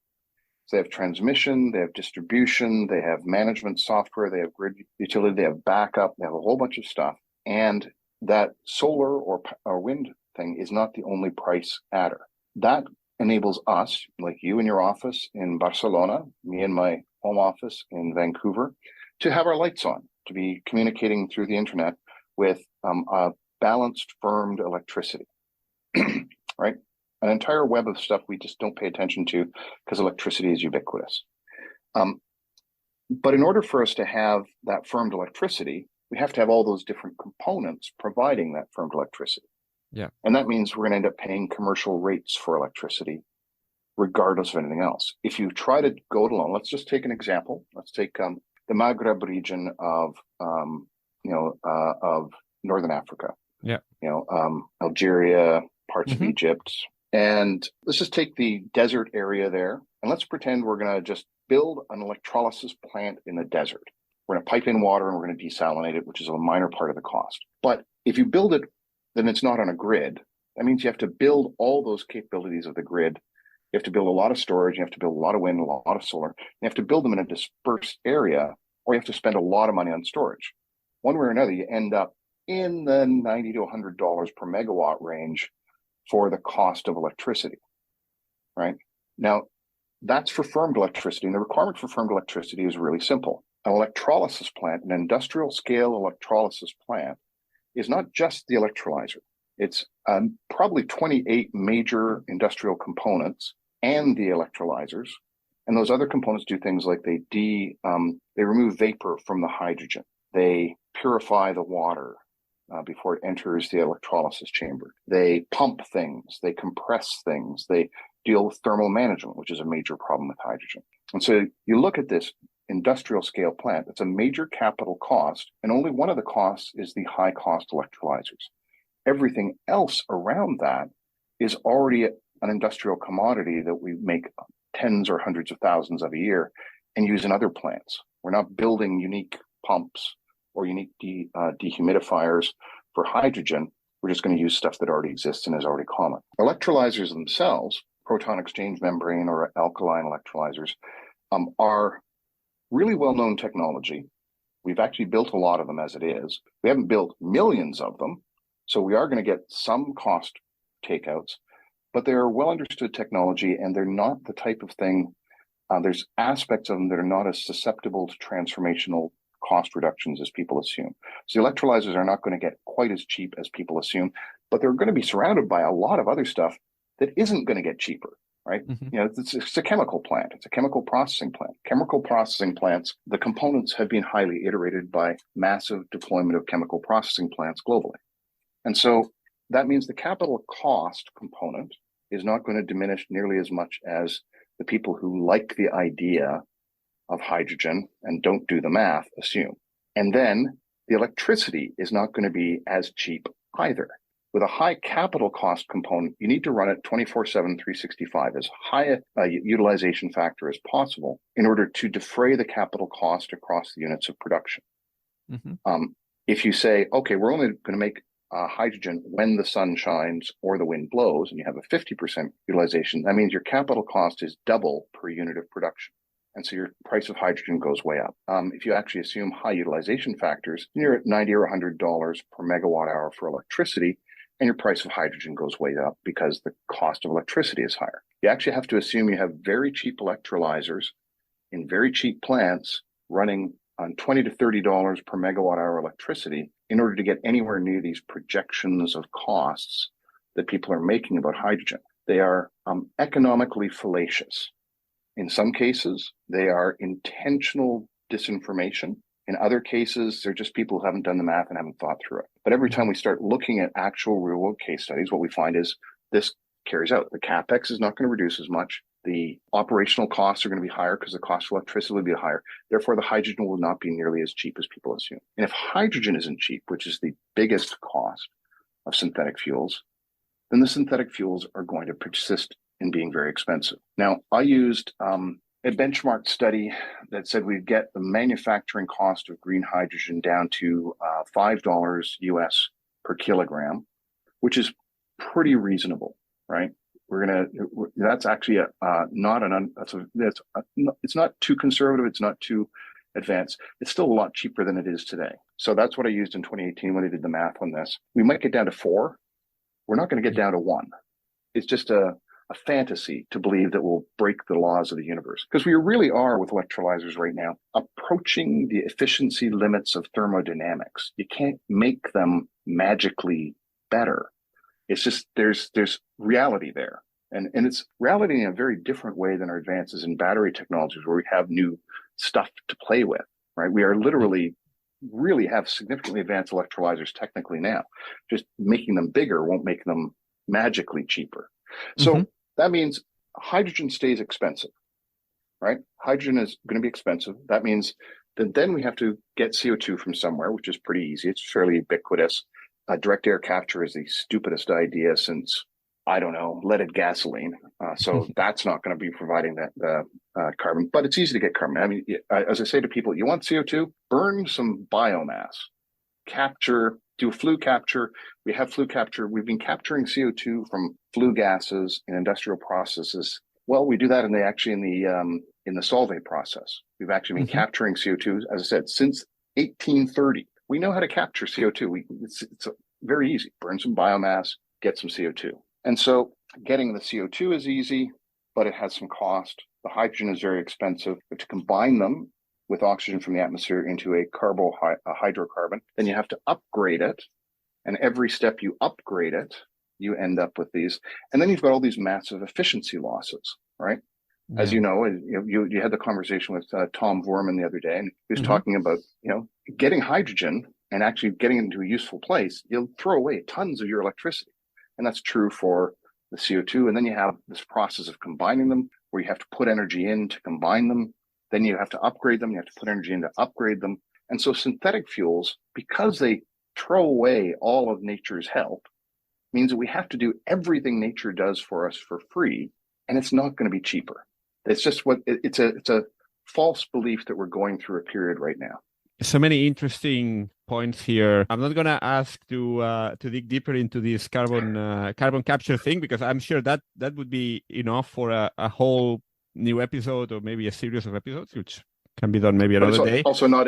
So they have transmission, they have distribution, they have management software, they have grid utility, they have backup, they have a whole bunch of stuff. And that solar or wind thing is not the only price adder. That enables us, like you in your office in Barcelona, me in my home office in Vancouver, to have our lights on, to be communicating through the internet with a balanced, firmed electricity, right? An entire web of stuff we just don't pay attention to because electricity is ubiquitous. But in order for us to have that firmed electricity, we have to have all those different components providing that firmed electricity. Yeah. And that means we're going to end up paying commercial rates for electricity, regardless of anything else. If you try to go it alone, let's just take an example. Let's take the Maghreb region of Northern Africa. Yeah. Algeria, parts of Egypt. And let's just take the desert area there, and let's pretend we're going to just build an electrolysis plant in the desert. We're going to pipe in water and we're going to desalinate it, which is a minor part of the cost. But if you build it, then it's not on a grid. That means you have to build all those capabilities of the grid You have to build a lot of storage. You have to build a lot of wind, a lot of solar. You have to build them in a dispersed area, or you have to spend a lot of money on storage. One way or another, you end up in the $90 to $100 per megawatt range for the cost of electricity, right? Now, that's for firmed electricity. And the requirement for firmed electricity is really simple. An electrolysis plant, an industrial scale electrolysis plant, is not just the electrolyzer. It's probably 28 major industrial components and the electrolyzers. And those other components do things like they remove vapor from the hydrogen. They purify the water before it enters the electrolysis chamber. They pump things. They compress things. They deal with thermal management, which is a major problem with hydrogen. And so you look at this industrial scale plant, it's a major capital cost, and only one of the costs is the high cost electrolyzers. Everything else around that is already an industrial commodity that we make tens or hundreds of thousands of a year and use in other plants. We're not building unique pumps or unique dehumidifiers for hydrogen. We're just going to use stuff that already exists and is already common. Electrolyzers themselves, proton exchange membrane or alkaline electrolyzers, are really well-known technology. We've actually built a lot of them as it is. We haven't built millions of them, so we are going to get some cost takeouts, but they're well understood technology, and they're not the type of thing, there's aspects of them that are not as susceptible to transformational cost reductions as people assume. So the electrolyzers are not going to get quite as cheap as people assume, but they're going to be surrounded by a lot of other stuff that isn't going to get cheaper, right? Mm-hmm. You know, it's a chemical plant. It's a chemical processing plant. Chemical processing plants, the components have been highly iterated by massive deployment of chemical processing plants globally. And so that means the capital cost component is not going to diminish nearly as much as the people who like the idea of hydrogen and don't do the math assume. And then the electricity is not going to be as cheap either. With a high capital cost component, you need to run it 24/7, 365, as high a utilization factor as possible in order to defray the capital cost across the units of production. Mm-hmm. If you say, okay, we're only going to make hydrogen when the sun shines or the wind blows, and you have a 50% utilization, that means your capital cost is double per unit of production. And so your price of hydrogen goes way up. If you actually assume high utilization factors, you're at $90 or $100 per megawatt hour for electricity, and your price of hydrogen goes way up because the cost of electricity is higher. You actually have to assume you have very cheap electrolyzers in very cheap plants running on $20 to $30 per megawatt hour electricity in order to get anywhere near these projections of costs that people are making about hydrogen. They are economically fallacious. In some cases, they are intentional disinformation. In other cases, they're just people who haven't done the math and haven't thought through it. But every time we start looking at actual real-world case studies, what we find is this carries out. The CapEx is not going to reduce as much. The operational costs are going to be higher because the cost of electricity will be higher. Therefore, the hydrogen will not be nearly as cheap as people assume. And if hydrogen isn't cheap, which is the biggest cost of synthetic fuels, then the synthetic fuels are going to persist in being very expensive. Now, I used a benchmark study that said we'd get the manufacturing cost of green hydrogen down to $5 US per kilogram, which is pretty reasonable, right? That's actually it's not too conservative. It's not too advanced. It's still a lot cheaper than it is today. So that's what I used in 2018 when I did the math on this. We might get down to 4. We're not going to get down to 1. It's just a fantasy to believe that we'll break the laws of the universe, because we really are with electrolyzers right now approaching the efficiency limits of thermodynamics. You can't make them magically better. It's just there's reality there, and it's reality in a very different way than our advances in battery technologies, where we have new stuff to play with. Right? We are really have significantly advanced electrolyzers technically now. Just making them bigger won't make them magically cheaper. So that means hydrogen stays expensive, right? Hydrogen is going to be expensive. That means that then we have to get CO2 from somewhere, which is pretty easy. It's fairly ubiquitous. Direct air capture is the stupidest idea since, I don't know, leaded gasoline. So that's not going to be providing the carbon, but it's easy to get carbon. I mean, as I say to people, you want CO2? Burn some biomass, do flue capture. We have flue capture. We've been capturing CO2 from flue gases in industrial processes Well, we do that in the Solvay process. We've actually been capturing CO2, as I said, since 1830. We know how to capture CO2. It's very easy. Burn some biomass, get some CO2. And so getting the CO2 is easy, but it has some cost. The hydrogen is very expensive. But to combine them with oxygen from the atmosphere into a hydrocarbon, then you have to upgrade it. And every step you upgrade it, you end up with these. And then you've got all these massive efficiency losses, right? Yeah. As you know, you had the conversation with Tom Vorman the other day, and he was talking about, getting hydrogen and actually getting it into a useful place, you'll throw away tons of your electricity. And that's true for the CO2. And then you have this process of combining them where you have to put energy in to combine them. Then you have to upgrade them. You have to put energy in to upgrade them. And so synthetic fuels, because they throw away all of nature's help, means that we have to do everything nature does for us for free, and it's not going to be cheaper. It's just it's a false belief that we're going through a period right now. So many interesting points here. I'm not going to ask to dig deeper into this carbon capture thing, because I'm sure that would be enough for a whole new episode, or maybe a series of episodes, which can be done maybe another day. Also not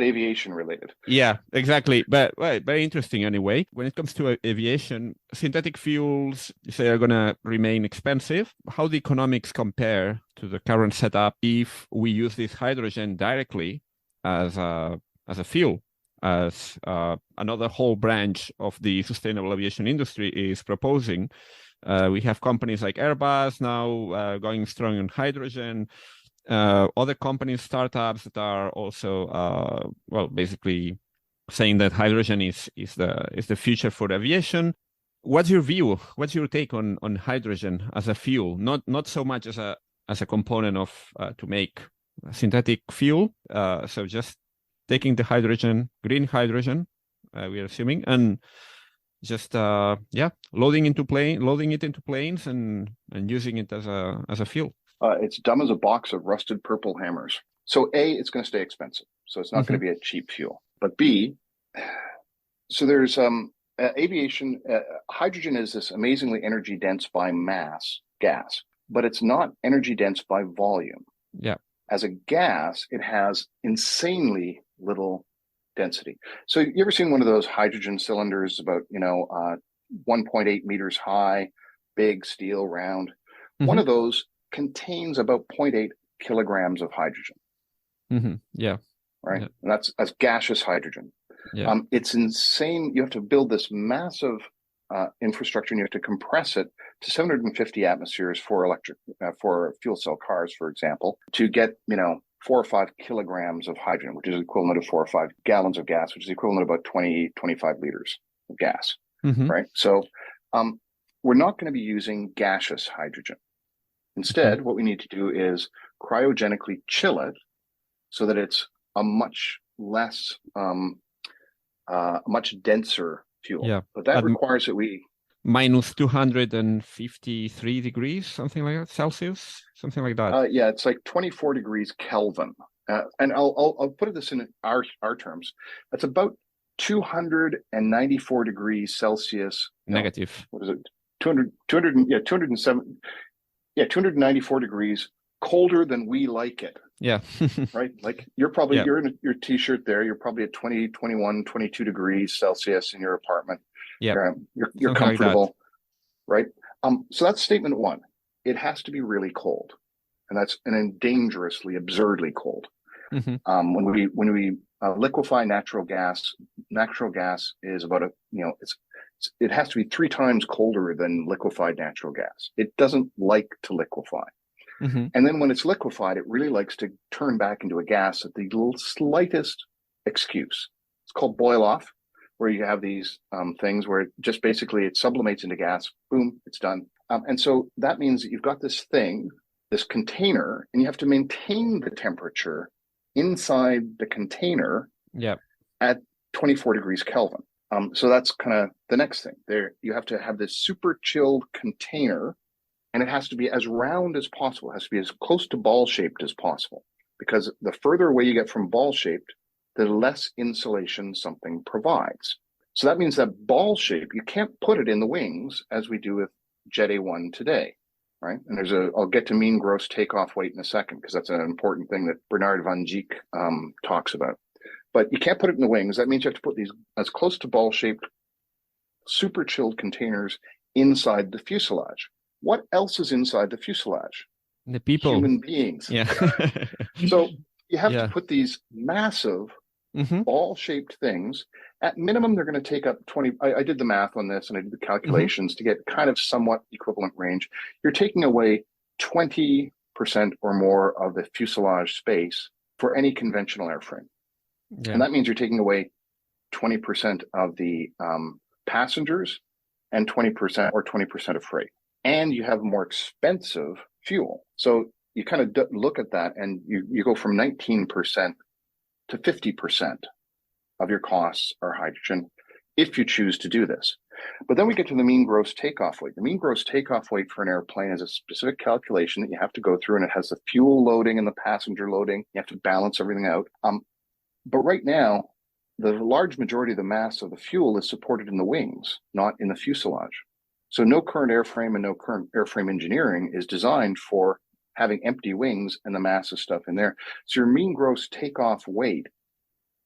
aviation related. Yeah, exactly. But well, very interesting anyway. When it comes to aviation, synthetic fuels, you say, are going to remain expensive. How the economics compare to the current setup if we use this hydrogen directly as a fuel, as another whole branch of the sustainable aviation industry is proposing? We have companies like Airbus now going strong on hydrogen. Other companies, startups that are also, basically saying that hydrogen is the future for aviation. What's your view? What's your take on hydrogen as a fuel? Not so much as a component of to make synthetic fuel. So just taking the hydrogen, green hydrogen, we are assuming, and just loading it into planes and using it as a fuel. It's dumb as a box of rusted purple hammers. So A, it's going to stay expensive. So it's not going to be a cheap fuel. But B, so there's aviation. Hydrogen is this amazingly energy dense by mass gas, but it's not energy dense by volume. Yeah. As a gas, it has insanely little density. So you ever seen one of those hydrogen cylinders about 1.8 meters high, big, steel, round? One of those contains about 0.8 kilograms of hydrogen. Yeah. Right. Yeah. And that's gaseous hydrogen. Yeah. It's insane. You have to build this massive infrastructure, and you have to compress it to 750 atmospheres for fuel cell cars, for example, to get 4 or 5 kilograms of hydrogen, which is equivalent to 4 or 5 gallons of gas, which is equivalent to about 25 liters of gas. Right. So we're not going to be using gaseous hydrogen. Instead, what we need to do is cryogenically chill it so that it's a much less, much denser fuel. Yeah. But that requires that we... Minus 253 degrees, something like that, Celsius, something like that. Yeah, it's like 24 degrees Kelvin. And I'll put this in our terms. That's about 294 degrees Celsius. Negative. What is it? 294 degrees colder than we like it. Yeah. Right? Like you're in your t-shirt there. You're probably at 20, 21, 22 degrees Celsius in your apartment. Yeah. You're comfortable. Like right? So that's statement one. It has to be really cold. And that's dangerously, absurdly cold. When we liquefy natural gas is about it has to be 3 times colder than liquefied natural gas. It doesn't like to liquefy. And then when it's liquefied, it really likes to turn back into a gas at the slightest excuse. It's called boil off, where you have these things where it just basically it sublimates into gas. Boom, it's done. And so that means that you've got this thing, this container, and you have to maintain the temperature inside the container at 24 degrees Kelvin. So that's kind of the next thing. There, you have to have this super chilled container, and it has to be as round as possible. It has to be as close to ball-shaped as possible, because the further away you get from ball-shaped, the less insulation something provides. So that means that ball shape, you can't put it in the wings as we do with Jet A1 today. right? And I'll get to mean gross takeoff weight in a second, because that's an important thing that Barnard von Zeke talks about. But you can't put it in the wings. That means you have to put these as close to ball-shaped, super chilled containers inside the fuselage. What else is inside the fuselage? The people. Human beings. Yeah. So you have to put these massive ball-shaped things. At minimum, they're going to take up 20. I did the math on this, and I did the calculations to get kind of somewhat equivalent range. You're taking away 20% or more of the fuselage space for any conventional airframe. Yeah. And that means you're taking away 20% of the passengers and 20% of freight. And you have more expensive fuel. So you kind of look at that, and you go from 19% to 50% of your costs are hydrogen if you choose to do this. But then we get to the mean gross takeoff weight. The mean gross takeoff weight for an airplane is a specific calculation that you have to go through, and it has the fuel loading and the passenger loading. You have to balance everything out. But right now, the large majority of the mass of the fuel is supported in the wings, not in the fuselage. So no current airframe and no current airframe engineering is designed for having empty wings and the mass of stuff in there. So your mean gross takeoff weight,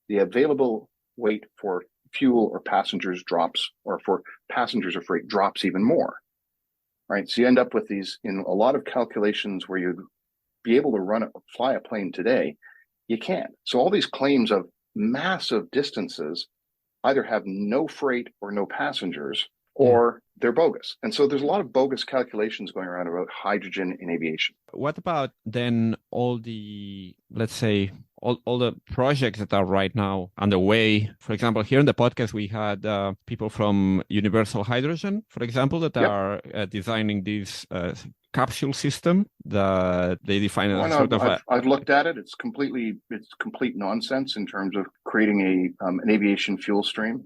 the available weight for fuel or passengers drops, or for passengers or freight drops even more, right? So you end up with these, in a lot of calculations where you'd be able to fly a plane today, you can't. So all these claims of massive distances either have no freight or no passengers, or they're bogus. And so there's a lot of bogus calculations going around about hydrogen in aviation. What about then all the, let's say, all the projects that are right now underway? For example, here in the podcast, we had people from Universal Hydrogen, for example, that are designing this capsule system that they define as sort of I've looked at it. It's complete nonsense in terms of creating an aviation fuel stream.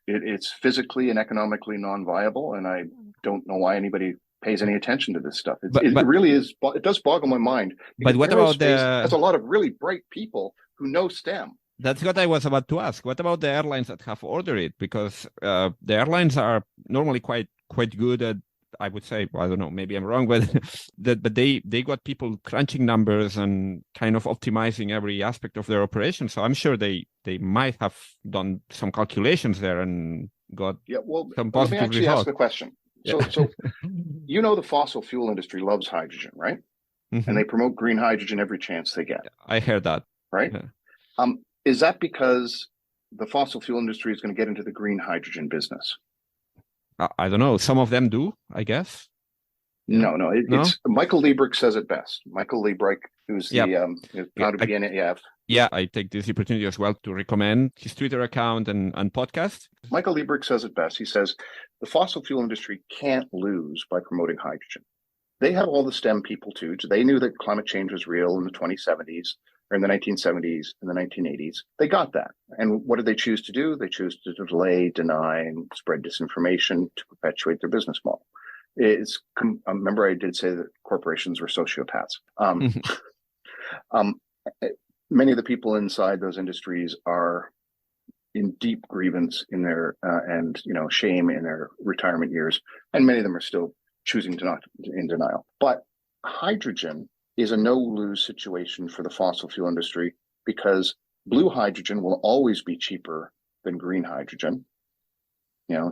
It's physically and economically non-viable, and I don't know why anybody pays any attention to this stuff. It really is. It does boggle my mind. But what about there's a lot of really bright people who know STEM. That's what I was about to ask. What about the airlines that have ordered it? Because the airlines are normally quite good at, I would say, well, I don't know, maybe I'm wrong, but but they got people crunching numbers and kind of optimizing every aspect of their operation. So I'm sure they might have done some calculations there and got some positive results. Let me actually ask the question. So you know, the fossil fuel industry loves hydrogen, right? Mm-hmm. And they promote green hydrogen every chance they get. I heard that. Right? Yeah. Is that because the fossil fuel industry is going to get into the green hydrogen business? I don't know. Some of them do, I guess. No. It's Michael Liebrecht says it best. Michael Liebrecht, who's the proud to be in AF. Yeah, I take this opportunity as well to recommend his Twitter account and podcast. Michael Liebrecht says it best. He says, the fossil fuel industry can't lose by promoting hydrogen. They have all the STEM people too. They knew that climate change was real in the 2070s, or in the 1970s, in the 1980s. They got that. And what did they choose to do? They choose to delay, deny, and spread disinformation to perpetuate their business model. Remember, I did say that corporations were sociopaths. Many of the people inside those industries are in deep grievance in their and shame in their retirement years, and many of them are still choosing to not in denial. But hydrogen is a no-lose situation for the fossil fuel industry, because blue hydrogen will always be cheaper than green hydrogen.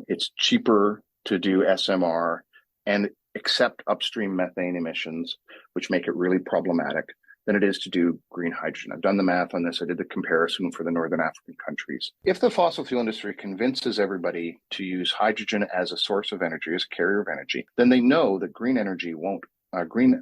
It's cheaper to do SMR and accept upstream methane emissions, which make it really problematic, than it is to do green hydrogen. I've done the math on this. I did the comparison for the Northern African countries. If the fossil fuel industry convinces everybody to use hydrogen as a source of energy, as a carrier of energy, then they know that green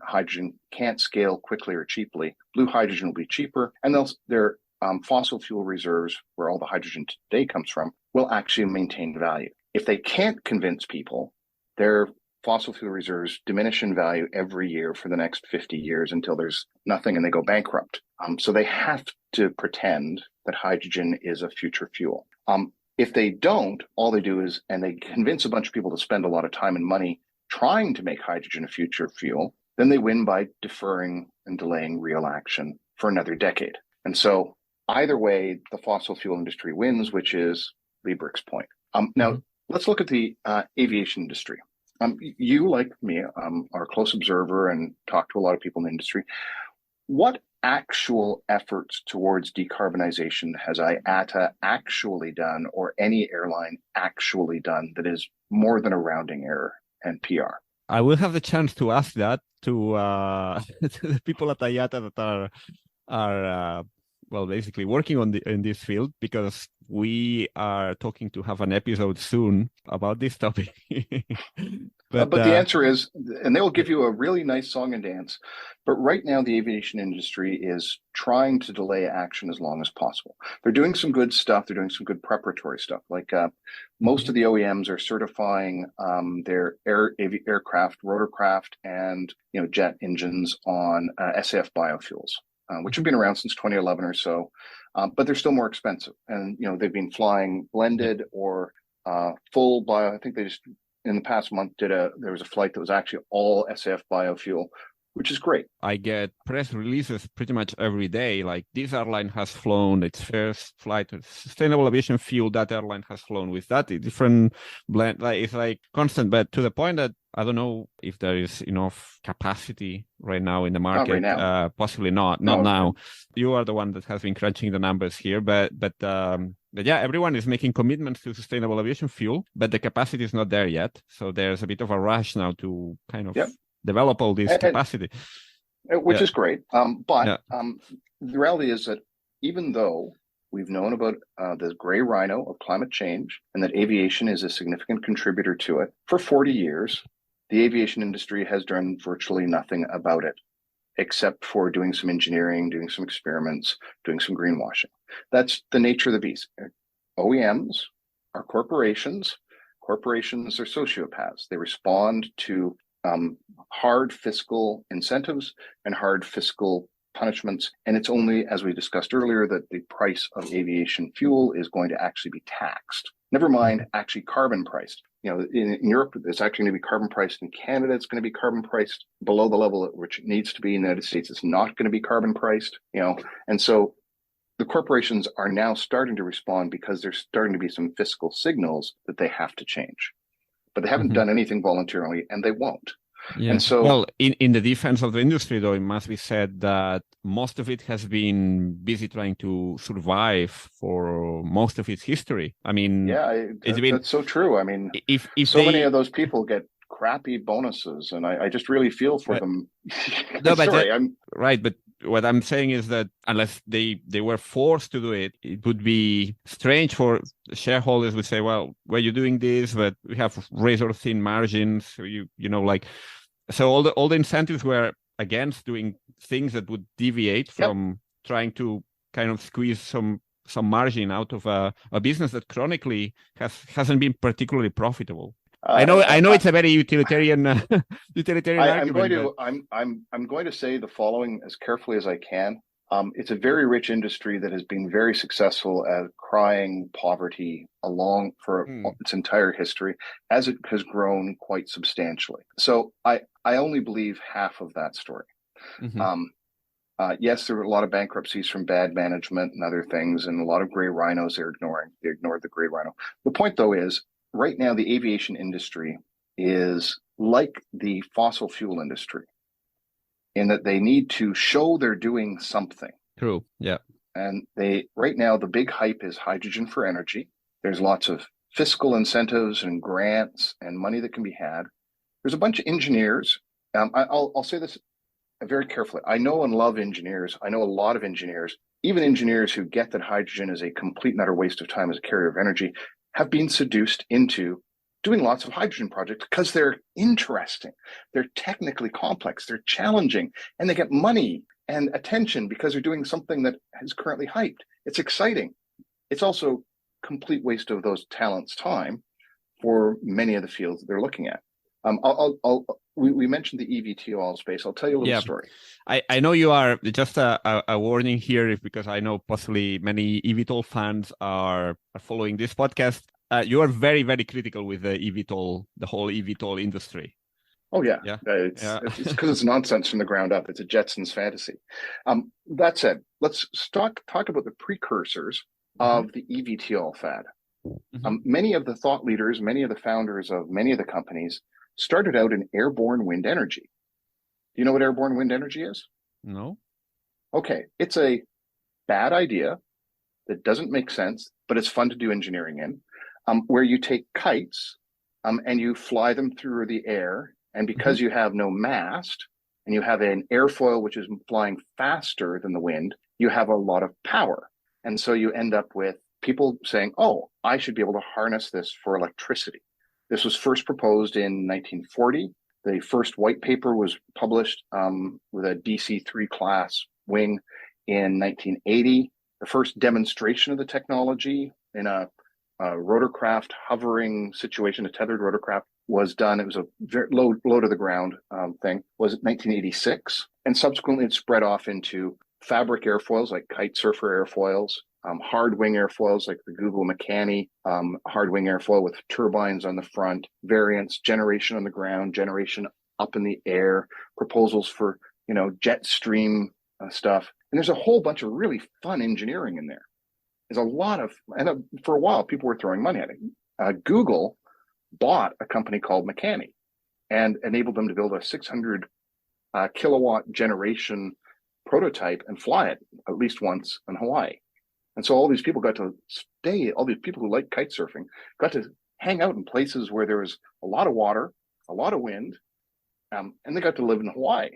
hydrogen can't scale quickly or cheaply. Blue hydrogen will be cheaper, and their fossil fuel reserves, where all the hydrogen today comes from, will actually maintain value. If they can't convince people, their fossil fuel reserves diminish in value every year for the next 50 years until there's nothing and they go bankrupt. So they have to pretend that hydrogen is a future fuel. If they don't, all they do is, and they convince a bunch of people to spend a lot of time and money trying to make hydrogen a future fuel, then they win by deferring and delaying real action for another decade. And so either way, the fossil fuel industry wins, which is Liebrecht's point. Now, let's look at the aviation industry. You, like me, are a close observer and talk to a lot of people in the industry. What actual efforts towards decarbonization has IATA actually done, or any airline actually done, that is more than a rounding error and PR? I will have the chance to ask that to, to the people at IATA that are well, basically working on in this field, because we are talking to have an episode soon about this topic. But the answer is, and they will give you a really nice song and dance, but right now the aviation industry is trying to delay action as long as possible. They're doing some good stuff. They're doing some good preparatory stuff. Like most of the OEMs are certifying their aircraft, rotorcraft, and jet engines on SAF biofuels, which have been around since 2011 or so, but they're still more expensive. And they've been flying blended or full bio. I think they just in the past month there was a flight that was actually all SAF biofuel, which is great. I get press releases pretty much every day. Like, this airline has flown its first flight with sustainable aviation fuel. That airline has flown with that different blend. Like, it's like constant, but to the point that I don't know if there is enough capacity right now in the market. Not right now. Possibly not now. You are the one that has been crunching the numbers here, but yeah, everyone is making commitments to sustainable aviation fuel, but the capacity is not there yet. So there's a bit of a rush now to kind of develop all this capacity. Which is great. But the reality is that even though we've known about the gray rhino of climate change and that aviation is a significant contributor to it for 40 years, the aviation industry has done virtually nothing about it, except for doing some engineering, doing some experiments, doing some greenwashing. That's the nature of the beast. OEMs are corporations. Corporations are sociopaths. They respond to hard fiscal incentives and hard fiscal punishments. And it's only, as we discussed earlier, that the price of aviation fuel is going to actually be taxed. Never mind actually carbon priced. In Europe, it's actually going to be carbon priced. In Canada, it's going to be carbon priced below the level at which it needs to be. In the United States, it's not going to be carbon priced, and so the corporations are now starting to respond because there's starting to be some fiscal signals that they have to change, but they haven't done anything voluntarily, and they won't. Yeah. And so, well, in the defense of the industry, though, it must be said that most of it has been busy trying to survive for most of its history. I mean, that's so true. I mean, if many of those people get crappy bonuses, and I just really feel for them. No, right. But what I'm saying is that unless they were forced to do it, it would be strange for shareholders would say, well, were you doing this? But we have razor thin margins. So so all the incentives were against doing things that would deviate from trying to kind of squeeze some margin out of a business that chronically hasn't been particularly profitable. I know it's a very utilitarian argument. I'm going to say the following as carefully as I can. It's a very rich industry that has been very successful at crying poverty along for its entire history, as it has grown quite substantially. So I only believe half of that story. Yes, there were a lot of bankruptcies from bad management and other things, and a lot of gray rhinos they're ignoring. They ignored the gray rhino. The point, though, is right now the aviation industry is like the fossil fuel industry in that they need to show they're doing something. True. Yeah. And right now the big hype is hydrogen for energy. There's lots of fiscal incentives and grants and money that can be had. There's a bunch of engineers. I'll say this very carefully. I know and love engineers. I know a lot of engineers, even engineers who get that hydrogen is a complete and utter waste of time as a carrier of energy, have been seduced into doing lots of hydrogen projects because they're interesting, they're technically complex, they're challenging, and they get money and attention because they're doing something that is currently hyped. It's exciting. It's also complete waste of those talents' time for many of the fields that they're looking at. We mentioned the eVTOL space. I'll tell you a little story. I know you are just a warning here, because I know possibly many eVTOL fans are following this podcast. You are very, very critical with the eVTOL, the whole eVTOL industry. Oh yeah. It's because it's nonsense from the ground up. It's a Jetsons fantasy. That said, let's talk about the precursors of the eVTOL fad. Many of the thought leaders, many of the founders of many of the companies started out in airborne wind energy. Do you know what airborne wind energy is? No. Okay, it's a bad idea that doesn't make sense, but it's fun to do engineering in, where you take kites and you fly them through the air. And because you have no mast and you have an airfoil which is flying faster than the wind, you have a lot of power. And so you end up with people saying, oh, I should be able to harness this for electricity. This was first proposed in 1940. The first white paper was published with a DC-3 class wing in 1980. The first demonstration of the technology in a rotorcraft hovering situation, a tethered rotorcraft, was done. It was a very low to the ground thing, was 1986. And subsequently it spread off into fabric airfoils like kite surfer airfoils, hard wing airfoils like the Google Makani hard wing airfoil with turbines on the front, variants, generation on the ground, generation up in the air, proposals for, jet stream stuff. And there's a whole bunch of really fun engineering in there. There's a lot of, and for a while, people were throwing money at it. Google bought a company called Makani and enabled them to build a 600 kilowatt generation prototype and fly it at least once in Hawaii. And so all these people got to stay, all these people who like kite surfing got to hang out in places where there was a lot of water, a lot of wind, and they got to live in Hawaii.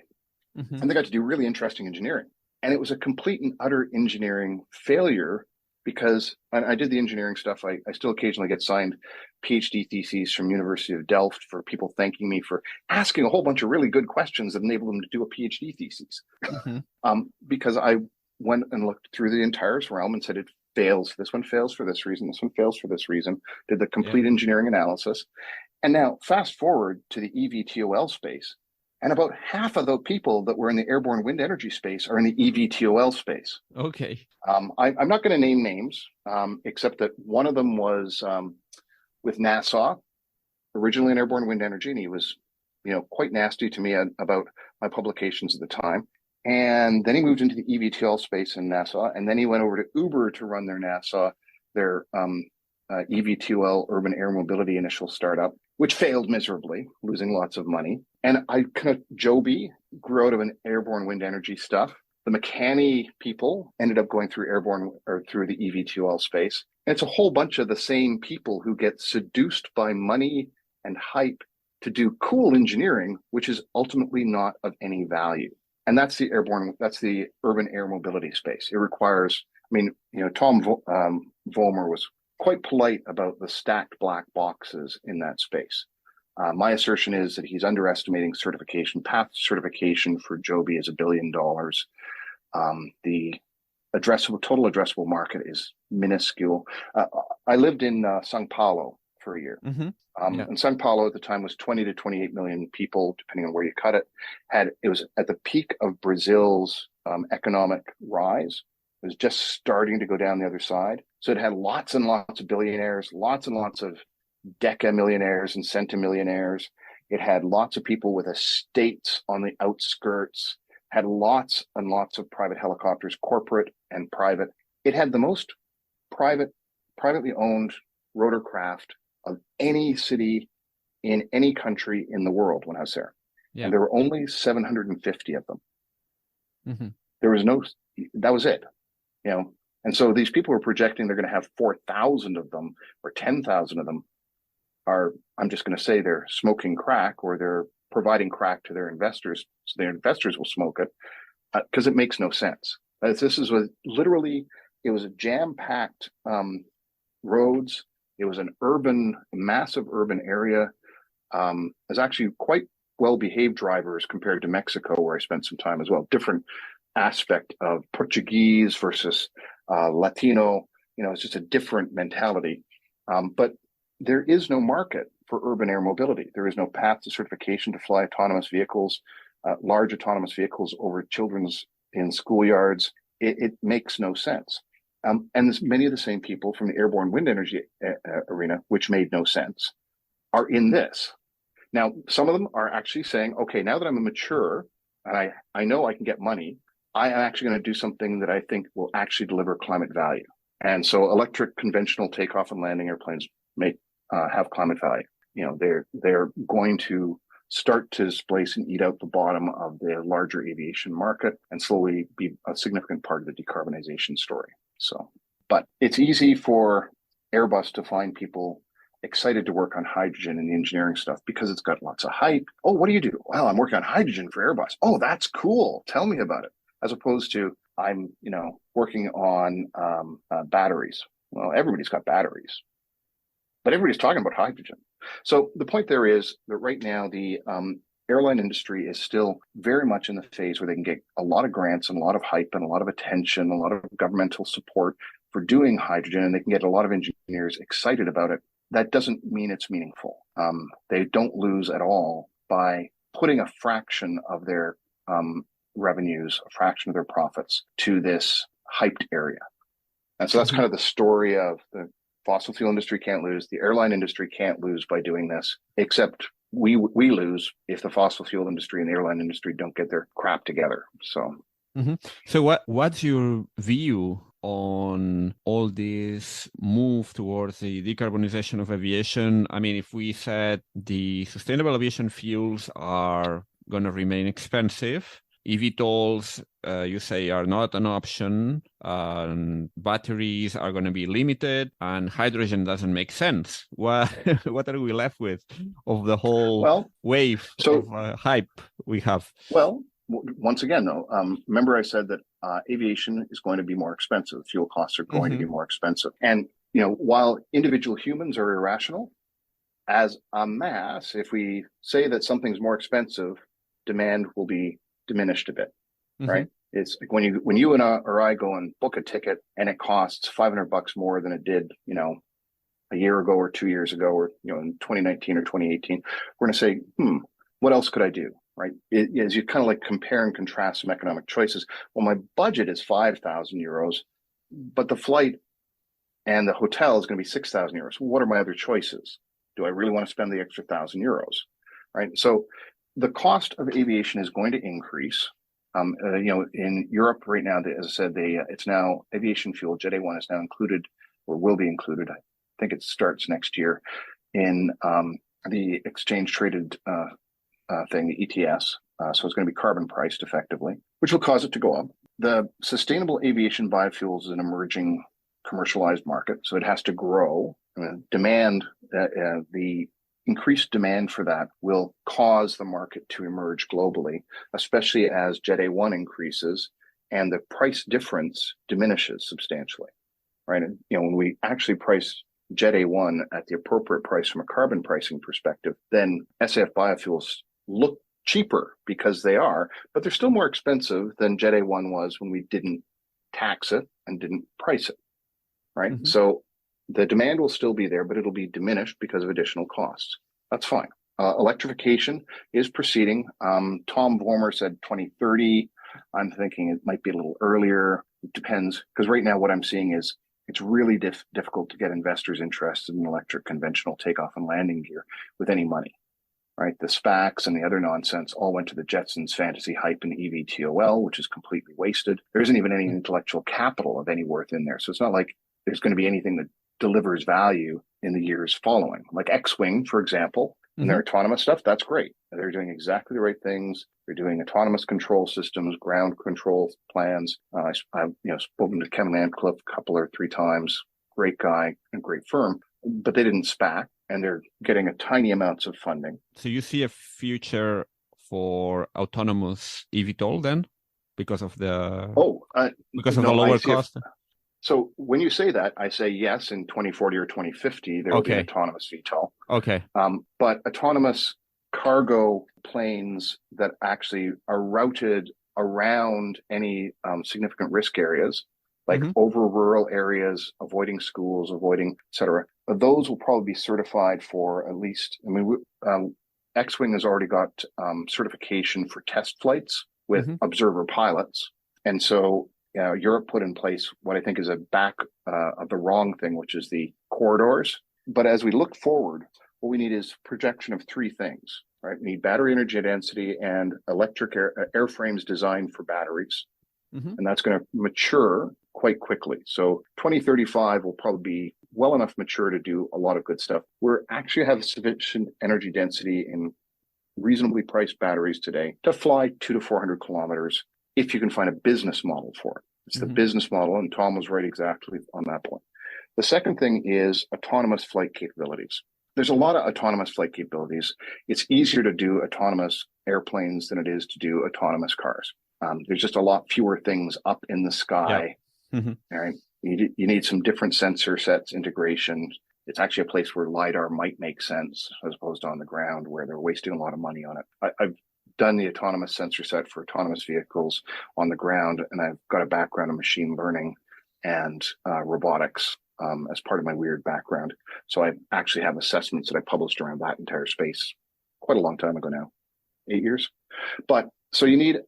And they got to do really interesting engineering. And it was a complete and utter engineering failure because I did the engineering stuff. I still occasionally get signed PhD theses from University of Delft for people thanking me for asking a whole bunch of really good questions that enabled them to do a PhD thesis. Because I went and looked through the entire realm and said, it fails. This one fails for this reason. This one fails for this reason. Did the complete engineering analysis. And now fast forward to the eVTOL space. And about half of the people that were in the airborne wind energy space are in the eVTOL space. Okay. I'm not going to name names, except that one of them was with NASA, originally in airborne wind energy, and he was, quite nasty to me about my publications at the time. And then he moved into the eVTOL space in NASA, and then he went over to Uber to run their eVTOL urban air mobility initial startup, which failed miserably, losing lots of money. And Joby grew out of an airborne wind energy stuff. The Makani people ended up going through through the eVTOL space. And it's a whole bunch of the same people who get seduced by money and hype to do cool engineering, which is ultimately not of any value. And that's the urban air mobility space. It requires, Tom Vollmer was quite polite about the stacked black boxes in that space. My assertion is that he's underestimating certification. Path certification for Joby is $1 billion. The total addressable market is minuscule. I lived in Sao Paulo for a year. And Sao Paulo at the time was 20 to 28 million people, depending on where you cut it. It was at the peak of Brazil's economic rise. It was just starting to go down the other side. So it had lots and lots of billionaires, lots and lots of deca-millionaires and centimillionaires. It had lots of people with estates on the outskirts, had lots and lots of private helicopters, corporate and private. It had the most privately owned rotorcraft of any city in any country in the world when I was there. And there were only 750 of them. There was that was it. And so these people are projecting they're going to have 4,000 of them or 10,000 of them I'm just going to say they're smoking crack or they're providing crack to their investors. So their investors will smoke it because it makes no sense. It was a jam-packed roads. It was massive urban area. It's actually quite well-behaved drivers compared to Mexico, where I spent some time as well. Different aspect of Portuguese versus Latino. It's just a different mentality. But there is no market for urban air mobility. There is no path to certification to fly autonomous vehicles, large autonomous vehicles over children's in schoolyards. It makes no sense. And many of the same people from the airborne wind energy arena, which made no sense, are in this. Now, some of them are actually saying, okay, now that I'm mature and I know I can get money, I am actually going to do something that I think will actually deliver climate value. And so electric conventional takeoff and landing airplanes have climate value. they're going to start to displace and eat out the bottom of the larger aviation market and slowly be a significant part of the decarbonization story. So, but it's easy for Airbus to find people excited to work on hydrogen and the engineering stuff because it's got lots of hype. Oh, what do you do? Well, I'm working on hydrogen for Airbus. Oh, that's cool. Tell me about it. As opposed to I'm, working on batteries. Well, everybody's got batteries, but everybody's talking about hydrogen. So the point there is that right now the airline industry is still very much in the phase where they can get a lot of grants and a lot of hype and a lot of attention, a lot of governmental support for doing hydrogen, and they can get a lot of engineers excited about it. That doesn't mean it's meaningful. They don't lose at all by putting a fraction of their revenues, a fraction of their profits to this hyped area. And so that's kind of the story of the fossil fuel industry can't lose. The airline industry can't lose by doing this, except we lose if the fossil fuel industry and the airline industry don't get their crap together. So, So what's your view on all this move towards the decarbonization of aviation? I mean, if we said the sustainable aviation fuels are going to remain expensive, eVTOLs, you say, are not an option, and batteries are going to be limited, and hydrogen doesn't make sense. What are we left with of the whole wave of hype we have? Well, once again, though, remember I said that aviation is going to be more expensive. Fuel costs are going to be more expensive. And, while individual humans are irrational, as a mass, if we say that something's more expensive, demand will be diminished a bit, right? It's like when you and I go and book a ticket and it costs $500 more than it did, a year ago or 2 years ago, or in 2019 or 2018, we're going to say, what else could I do, right? As you kind of like compare and contrast some economic choices. Well, my budget is 5,000 euros, but the flight and the hotel is going to be 6,000 euros. What are my other choices? Do I really want to spend the extra 1,000 euros, right? So the cost of aviation is going to increase. In Europe right now, as I said, it's now aviation fuel. Jet A1 is now included, or will be included. I think it starts next year in the exchange traded thing, the ETS. So it's going to be carbon priced effectively, which will cause it to go up. The sustainable aviation biofuels is an emerging commercialized market, so it has to grow. Demand, the increased demand for that will cause the market to emerge globally, especially as Jet A1 increases and the price difference diminishes substantially, right? And, when we actually price Jet A1 at the appropriate price from a carbon pricing perspective, then SAF biofuels look cheaper because they are, but they're still more expensive than Jet A1 was when we didn't tax it and didn't price it, right? So the demand will still be there, but it'll be diminished because of additional costs. That's fine. Electrification is proceeding. Tom Vormer said 2030. I'm thinking it might be a little earlier. It depends, because right now what I'm seeing is it's really difficult to get investors interested in electric conventional takeoff and landing gear with any money, right? The SPACs and the other nonsense all went to the Jetsons fantasy hype and eVTOL, which is completely wasted. There isn't even any intellectual capital of any worth in there. So it's not like there's going to be anything that delivers value in the years following. Like X-Wing, for example, and their autonomous stuff, that's great. They're doing exactly the right things. They're doing autonomous control systems, ground control plans. I've spoken to Kevin Landcliffe a couple or three times. Great guy and great firm, but they didn't SPAC, and they're getting a tiny amounts of funding. So you see a future for autonomous eVTOL then, because of the the lower cost? So when you say that, I say yes, in 2040 or 2050, there will be an autonomous VTOL. Okay. But autonomous cargo planes that actually are routed around any significant risk areas, like over rural areas, avoiding schools, avoiding, et cetera, those will probably be certified for at least, X-Wing has already got certification for test flights with observer pilots. And so Europe put in place what I think is a back of the wrong thing, which is the corridors. But as we look forward, what we need is projection of three things, right? We need battery energy density and electric airframes designed for batteries. And that's going to mature quite quickly. So 2035 will probably be well enough mature to do a lot of good stuff. We actually have sufficient energy density in reasonably priced batteries today to fly 200 to 400 kilometers if you can find a business model for it. It's the business model, and Tom was right exactly on that point. The second thing is autonomous flight capabilities. There's a lot of autonomous flight capabilities. It's easier to do autonomous airplanes than it is to do autonomous cars. There's just a lot fewer things up in the sky. Right? You need some different sensor sets integration. It's actually a place where LiDAR might make sense as opposed to on the ground where they're wasting a lot of money on it. I've done the autonomous sensor set for autonomous vehicles on the ground, and I've got a background in machine learning and robotics as part of my weird background. So I actually have assessments that I published around that entire space quite a long time ago now, 8 years. But so you need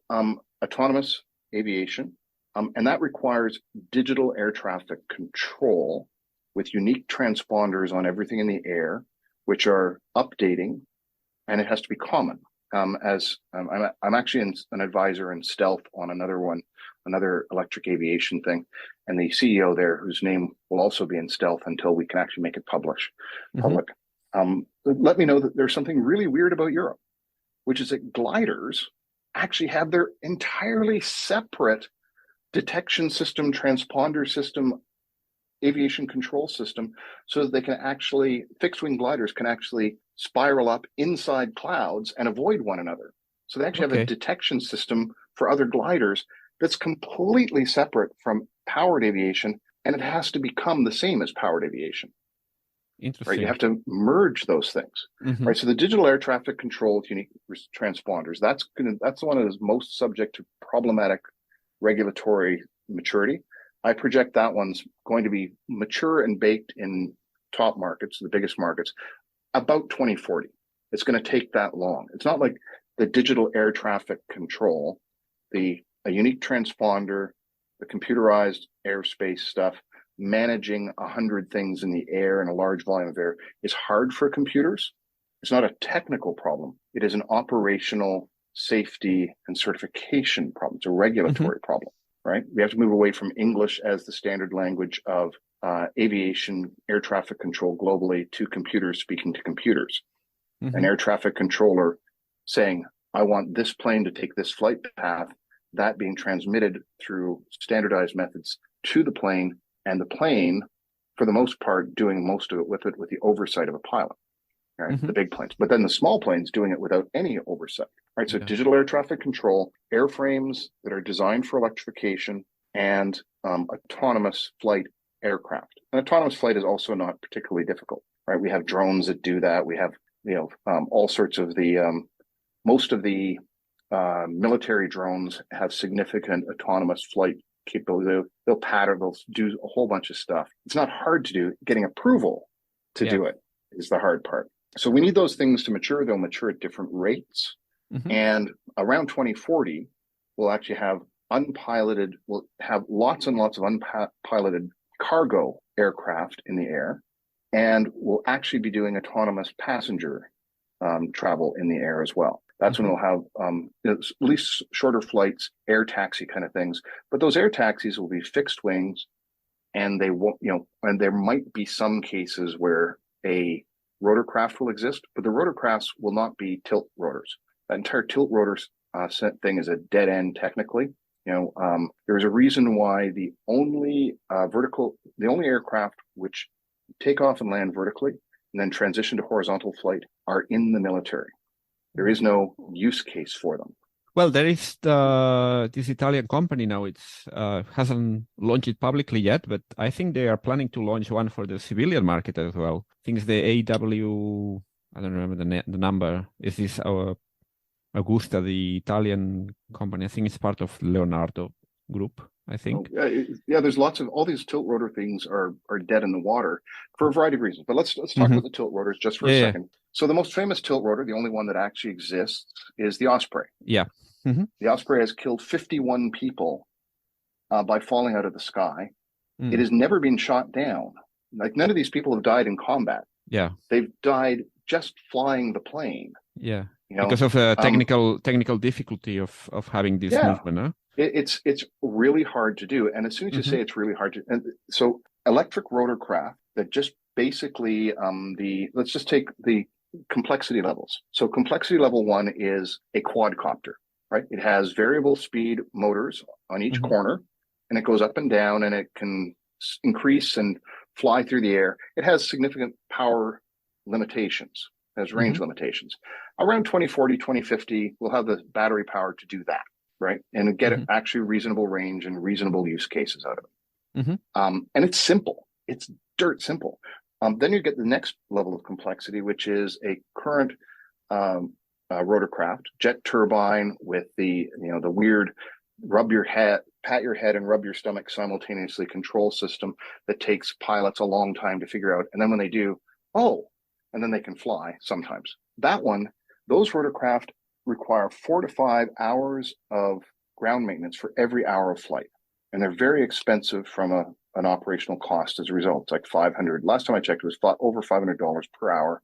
autonomous aviation, and that requires digital air traffic control with unique transponders on everything in the air, which are updating, and it has to be common. I'm actually an advisor in Stealth on another electric aviation thing, and the CEO there, whose name will also be in Stealth until we can actually make it public. Let me know that there's something really weird about Europe, which is that gliders actually have their entirely separate detection system, transponder system, aviation control system, so that they can actually, fixed wing gliders can actually spiral up inside clouds and avoid one another. So they actually have a detection system for other gliders that's completely separate from powered aviation, and it has to become the same as powered aviation. Interesting. Right? You have to merge those things. Right? So the digital air traffic control with unique transponders, that's the one that is most subject to problematic regulatory maturity. I project that one's going to be mature and baked in top markets, the biggest markets, about 2040. It's going to take that long. It's not like the digital air traffic control, a unique transponder, the computerized airspace stuff, managing 100 things in the air in a large volume of air is hard for computers. It's not a technical problem. It is an operational safety and certification problem. It's a regulatory problem. Right? We have to move away from English as the standard language of aviation air traffic control globally to computers speaking to computers. An air traffic controller saying, I want this plane to take this flight path, that being transmitted through standardized methods to the plane, and the plane, for the most part, doing most of it with the oversight of a pilot. Right? The big planes. But then the small planes doing it without any oversight. Right. So digital air traffic control, airframes that are designed for electrification, and autonomous flight aircraft. And autonomous flight is also not particularly difficult. Right. We have drones that do that. We have, all sorts of most of the military drones have significant autonomous flight capability. They'll do a whole bunch of stuff. It's not hard to do. Getting approval to do it is the hard part. So we need those things to mature. They'll mature at different rates. And around 2040, we'll actually have lots and lots of unpiloted cargo aircraft in the air, and we'll actually be doing autonomous passenger travel in the air as well. That's when we'll have at least shorter flights, air taxi kind of things. But those air taxis will be fixed wings, and they won't, and there might be some cases where a rotorcraft will exist, but the rotorcrafts will not be tilt rotors. That entire tilt rotor thing is a dead end technically. There's a reason why the only aircraft which take off and land vertically and then transition to horizontal flight are in the military. There is no use case for them. Well, there is this Italian company now. It's hasn't launched it publicly yet, but I think they are planning to launch one for the civilian market as well. I think it's the AW. I don't remember the number. Is this our Augusta, the Italian company? I think it's part of Leonardo Group, I think. There's lots of, all these tilt rotor things are dead in the water for a variety of reasons. But let's talk about the tilt rotors just for a second. So the most famous tilt rotor, the only one that actually exists, is the Osprey. Yeah. The Osprey has killed 51 people by falling out of the sky. It has never been shot down. Like, none of these people have died in combat. Yeah. They've died just flying the plane. Yeah. Because of a technical difficulty of having this movement, huh? It's really hard to do. And as soon as you say it's really hard to, and so electric rotorcraft that just basically let's just take the complexity levels. So complexity level 1 is a quadcopter, right? It has variable speed motors on each corner, and it goes up and down, and it can increase and fly through the air. It has significant power limitations, has range limitations. Around 2040, 2050, we'll have the battery power to do that, right? And get actually reasonable range and reasonable use cases out of it. And it's simple. It's dirt simple. Then you get the next level of complexity, which is a current rotorcraft, jet turbine with the weird rub your head, pat your head and rub your stomach simultaneously control system that takes pilots a long time to figure out. And then when they do, and then they can fly sometimes. That one, those rotorcraft require 4 to 5 hours of ground maintenance for every hour of flight. And they're very expensive from an operational cost as a result. It's like $500. Last time I checked, it was over $500 per hour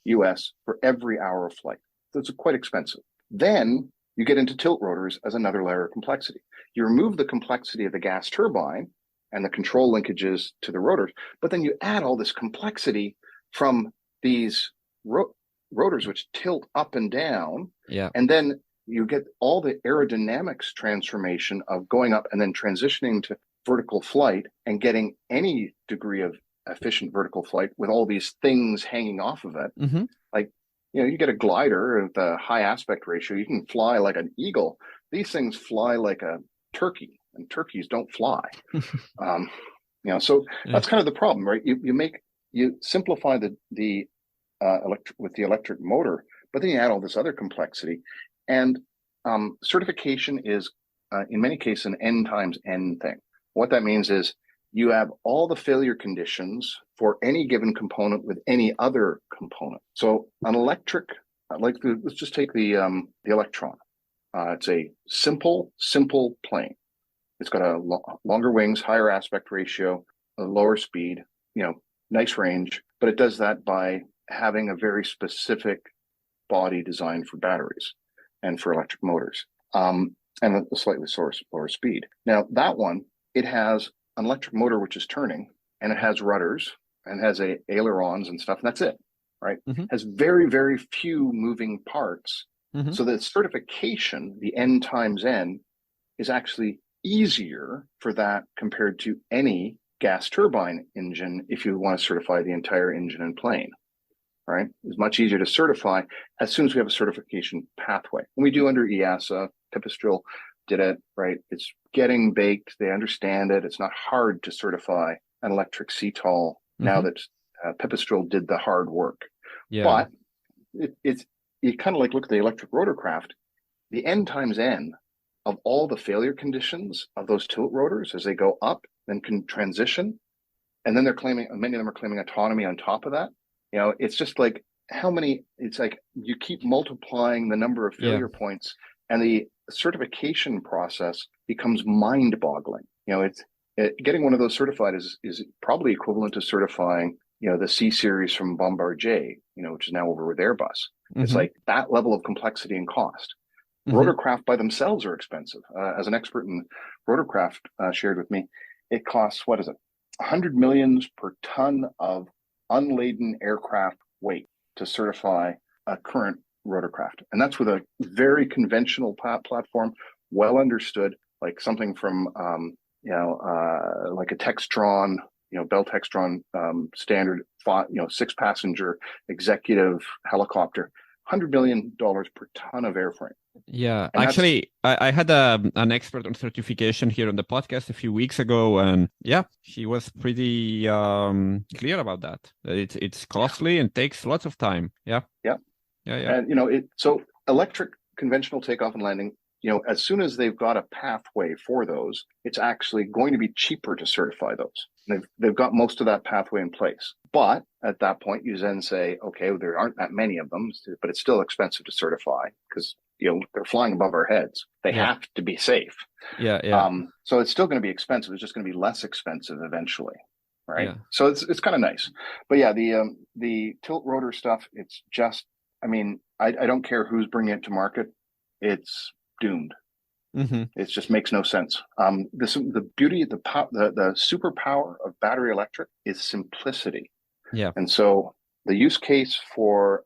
US for every hour of flight. So it's quite expensive. Then you get into tilt rotors as another layer of complexity. You remove the complexity of the gas turbine and the control linkages to the rotors, but then you add all this complexity from these rotors which tilt up and down. Yeah. And then you get all the aerodynamics transformation of going up and then transitioning to vertical flight and getting any degree of efficient vertical flight with all these things hanging off of it. Like, you get a glider with a high aspect ratio, you can fly like an eagle. These things fly like a turkey, and turkeys don't fly. So that's kind of the problem, right? You simplify the electric motor, but then you add all this other complexity. And certification is, in many cases, an N times N thing. What that means is you have all the failure conditions for any given component with any other component. So an electric, let's just take the Electron. It's a simple plane. It's got a longer wings, higher aspect ratio, a lower speed, nice range, but it does that by having a very specific body designed for batteries and for electric motors, and a slightly lower speed. Now that one, it has an electric motor which is turning, and it has rudders and has ailerons and stuff, and that's it, right? Has very, very few moving parts. So the certification, the N times N, is actually easier for that compared to any gas turbine engine if you want to certify the entire engine and plane. Right? It's much easier to certify as soon as we have a certification pathway. And we do under EASA. Pipistrel did it, right? It's getting baked. They understand it. It's not hard to certify an electric CTOL now that Pipistrel did the hard work. Yeah. But you kind of look at the electric rotorcraft, the N times N of all the failure conditions of those tilt rotors as they go up, then can transition. And then many of them are claiming autonomy on top of that. It's just like it's like you keep multiplying the number of failure points, and the certification process becomes mind-boggling. Getting one of those certified is probably equivalent to certifying, the C series from Bombardier, which is now over with Airbus. It's like that level of complexity and cost. Rotorcraft by themselves are expensive. As an expert in rotorcraft shared with me, it costs, what is it, 100 million per ton of unladen aircraft weight to certify a current rotorcraft. And that's with a very conventional platform, well understood, like something from, like a Textron, Bell Textron standard, 6-passenger executive helicopter, $100 million per ton of airframe. Yeah, and actually, I had an expert on certification here on the podcast a few weeks ago, and she was pretty clear about that. It's costly and takes lots of time. Yeah. And so electric conventional takeoff and landing, as soon as they've got a pathway for those, it's actually going to be cheaper to certify those. They've got most of that pathway in place. But at that point, you then say, okay, there aren't that many of them, but it's still expensive to certify because they're flying above our heads. They have to be safe. So it's still going to be expensive. It's just going to be less expensive eventually, right? So it's kind of nice. But the tilt rotor stuff, it's just, I don't care who's bringing it to market. It's doomed. It just makes no sense. The beauty, the superpower of battery electric is simplicity. Yeah. And so the use case for,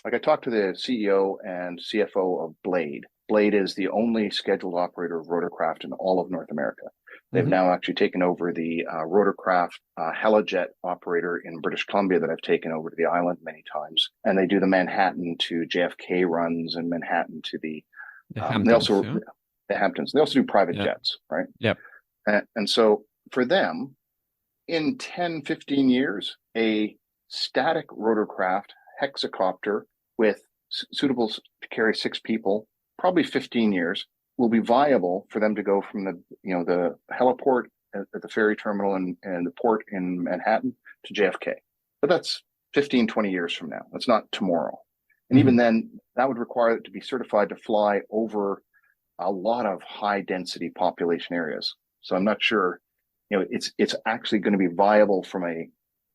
like I talked to the CEO and CFO of Blade. Blade is the only scheduled operator of rotorcraft in all of North America. They've now actually taken over the rotorcraft helijet operator in British Columbia that I've taken over to the island many times. And they do the Manhattan to JFK runs and Manhattan to the Hamptons, they also the Hamptons. They also do private jets, right? Yep. And so for them, in 10, 15 years, a static rotorcraft hexacopter with suitable to carry 6 people, probably 15 years, will be viable for them to go from the heliport at the ferry terminal and the port in Manhattan to JFK. But that's 15, 20 years from now. That's not tomorrow. And even then, that would require it to be certified to fly over a lot of high density population areas. So I'm not sure, it's actually going to be viable from a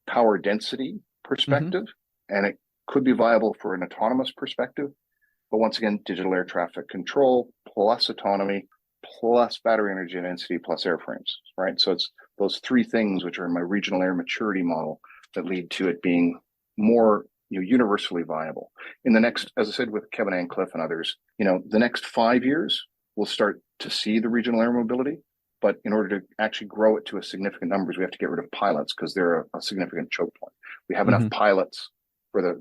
power density perspective, and it could be viable for an autonomous perspective. But once again, digital air traffic control plus autonomy plus battery energy density plus airframes, right? So it's those 3 things which are in my regional air maturity model that lead to it being more universally viable. In the next, as I said, with Kevin Ancliffe and others, the next 5 years, we'll start to see the regional air mobility. But in order to actually grow it to a significant numbers, we have to get rid of pilots because they're a significant choke point. We have enough pilots for the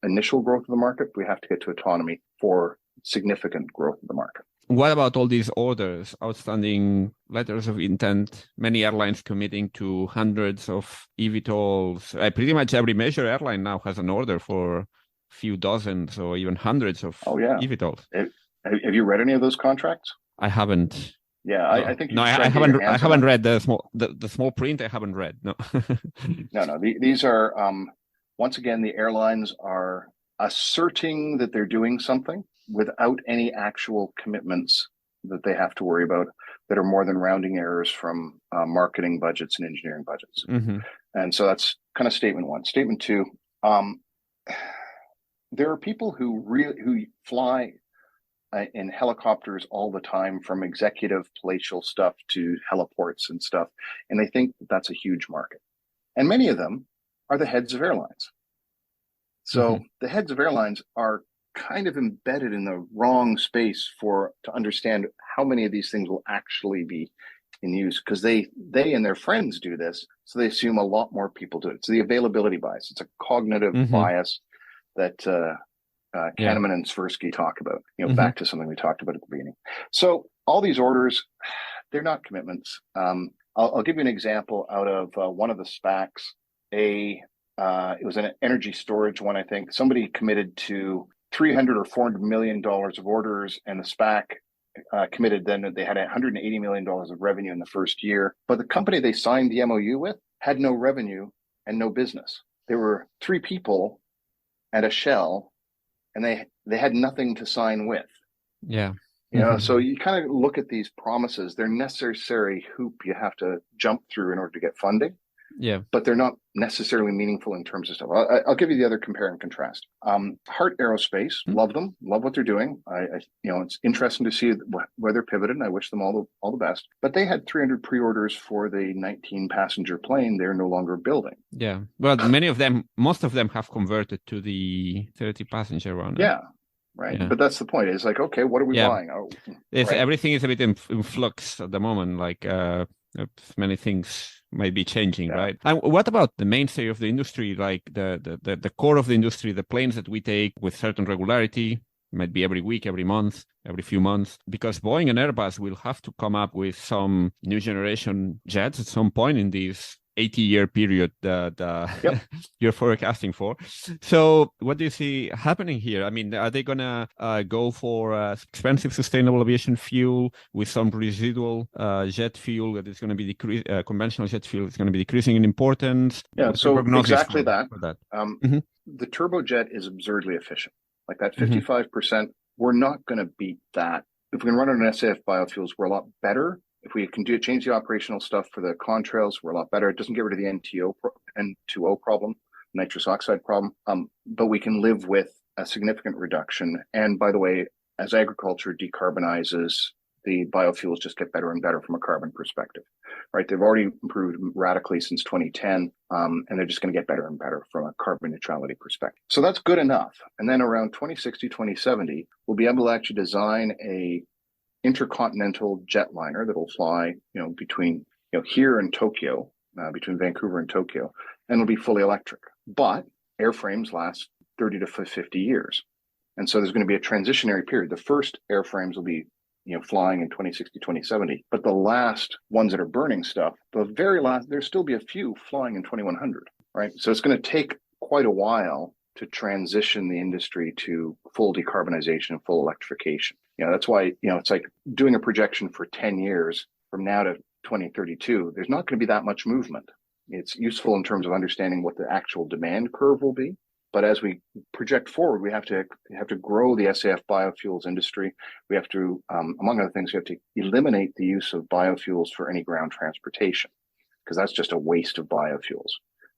initial growth of the market. We have to get to autonomy for significant growth of the market. What about all these orders, outstanding letters of intent, many airlines committing to hundreds of eVTOLs? Pretty much every major airline now has an order for a few dozens or even hundreds of eVTOLs. Have you read any of those contracts? I haven't. Yeah, no. I think I haven't read the small print. I haven't read. No. No. These are once again, the airlines are asserting that they're doing something without any actual commitments that they have to worry about that are more than rounding errors from marketing budgets and engineering budgets. And so that's kind of statement 1. Statement 2, there are people who fly in helicopters all the time, from executive palatial stuff to heliports and stuff, and they think that's a huge market. And many of them are the heads of airlines. So the heads of airlines are kind of embedded in the wrong space to understand how many of these things will actually be in use, because they and their friends do this, so they assume a lot more people do it. It's the availability bias. It's a cognitive bias that Kahneman and Tversky talk about, back to something we talked about at the beginning. So all these orders, they're not commitments. I'll give you an example out of one of the SPACs. It was an energy storage one, I think. Somebody committed to $300 or $400 million of orders, and the SPAC committed then they had $180 million of revenue in the first year. But the company they signed the MOU with had no revenue and no business. There were 3 people at a shell, and they had nothing to sign with. Yeah. So you kind of look at these promises. They're necessary hoop you have to jump through in order to get funding. Yeah. But they're not necessarily meaningful in terms of stuff. I'll give you the other compare and contrast. Heart Aerospace, love them, love what they're doing. It's interesting to see where they're pivoted, and I wish them all the best. But they had 300 pre-orders for the 19 passenger plane they're no longer building. Yeah. Well, most of them have converted to the 30 passenger one. Yeah. Right. Yeah. But that's the point. It's like, okay, what are we buying? Everything is a bit in flux at the moment. Like many things might be changing, right? And what about the mainstay of the industry, like the core of the industry, the planes that we take with certain regularity, might be every week, every month, every few months, because Boeing and Airbus will have to come up with some new generation jets at some point in this 80-year period that you're forecasting for. So what do you see happening here? I mean, are they going to go for expensive sustainable aviation fuel with some residual jet fuel that is going to be conventional jet fuel is going to be decreasing in importance? Yeah, so exactly that. The turbojet is absurdly efficient. Like that 55%, we're not going to beat that. If we can run on an SAF biofuels, we're a lot better. If we can change the operational stuff for the contrails, we're a lot better. It doesn't get rid of the N2O problem, nitrous oxide problem, but we can live with a significant reduction. And by the way, as agriculture decarbonizes the biofuels just get better and better from a carbon perspective, right? They've already improved radically since 2010, and they're just going to get better and better from a carbon neutrality perspective. So that's good enough. And then around 2060, 2070, we'll be able to actually design a intercontinental jetliner that will fly, between, here in Tokyo, between Vancouver and Tokyo, and it'll be fully electric. But airframes last 30 to 50 years. And so there's going to be a transitionary period. The first airframes will be, flying in 2060, 2070. But the last ones that are burning stuff, the very last, there'll still be a few flying in 2100, right? So it's going to take quite a while to transition the industry to full decarbonization and full electrification. That's why, it's like doing a projection for 10 years from now to 2032, there's not going to be that much movement. It's useful in terms of understanding what the actual demand curve will be. But as we project forward, we have to grow the SAF biofuels industry. We have to, among other things, we have to eliminate the use of biofuels for any ground transportation, because that's just a waste of biofuels.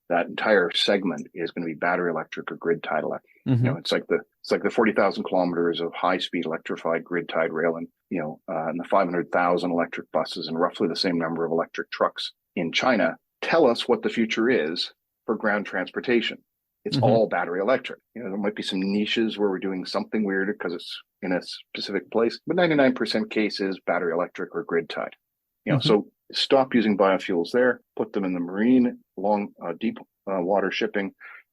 That entire segment is going to be battery electric or grid-tied electric. Mm-hmm. It's like the 40,000 kilometers of high-speed electrified grid-tied rail, and and the 500,000 electric buses, and roughly the same number of electric trucks in China tell us what the future is for ground transportation. It's mm-hmm. all battery electric. There might be some niches where we're doing something weird because it's in a specific place, but 99% case is battery electric or grid-tied. Mm-hmm. So stop using biofuels there, put them in the marine, deep water shipping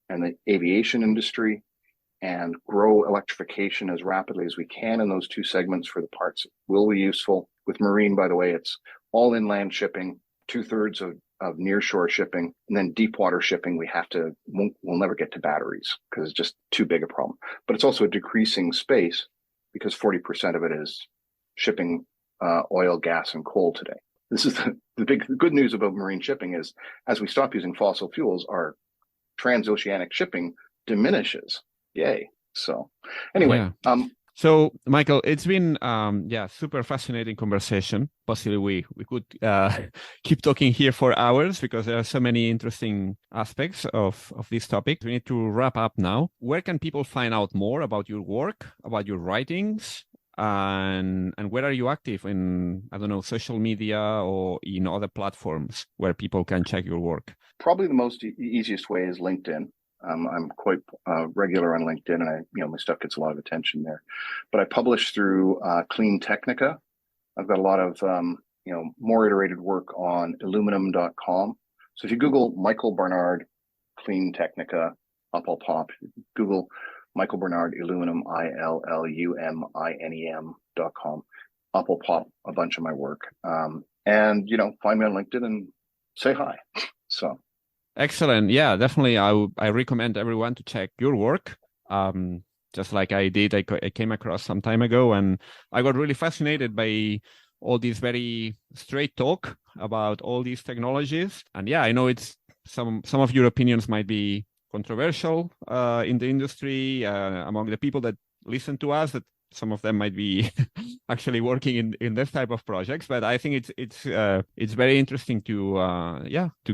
and the aviation industry, and grow electrification as rapidly as we can in those two segments for the parts that will be useful. With marine, by the way, it's all inland shipping, 2/3 of nearshore shipping, and then deep water shipping. We'll never get to batteries because it's just too big a problem. But it's also a decreasing space because 40% of it is shipping oil, gas, and coal today. This is the good news about marine shipping is as we stop using fossil fuels, our transoceanic shipping diminishes. Yay. So anyway, yeah. So, Michael, it's been super fascinating conversation. Possibly we could keep talking here for hours because there are so many interesting aspects of this topic. We need to wrap up now. Where can people find out more about your work, about your writings, and where are you active in, I don't know, social media or in other platforms where people can check your work? Probably the most easiest way is LinkedIn. I'm quite regular on LinkedIn, and my stuff gets a lot of attention there. But I publish through Clean Technica. I've got a lot of more iterated work on aluminum.com. So if you Google Michael Barnard Clean Technica, up will pop. Google Michael Barnard Aluminum, ILLUMINEM.com. Up will pop a bunch of my work. And find me on LinkedIn and say hi. So. Excellent. Yeah, definitely. I recommend everyone to check your work. Just like I did, I came across some time ago, and I got really fascinated by all this very straight talk about all these technologies. And yeah, I know it's some of your opinions might be controversial in the industry among the people that listen to us. That some of them might be actually working in this type of projects, but I think it's very interesting to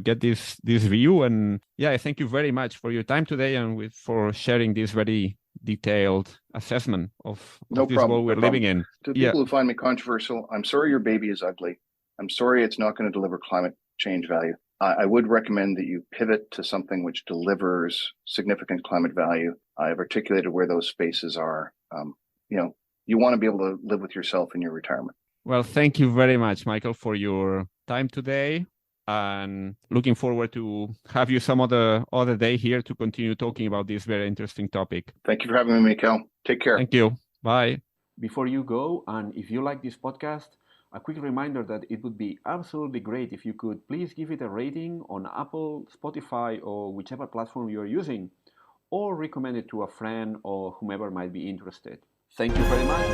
get this view. And yeah, I thank you very much for your time today and for sharing this very detailed assessment of this world we're living in. To people who find me controversial, I'm sorry your baby is ugly. I'm sorry it's not going to deliver climate change value. I would recommend that you pivot to something which delivers significant climate value. I've articulated where those spaces are. You want to be able to live with yourself in your retirement. Well, thank you very much, Michael, for your time today, and looking forward to have you some other day here to continue talking about this very interesting topic. Thank you for having me, Michael. Take care. Thank you. Bye. Before you go, and if you like this podcast, a quick reminder that it would be absolutely great if you could please give it a rating on Apple, Spotify, or whichever platform you're using, or recommend it to a friend or whomever might be interested. Thank you very much.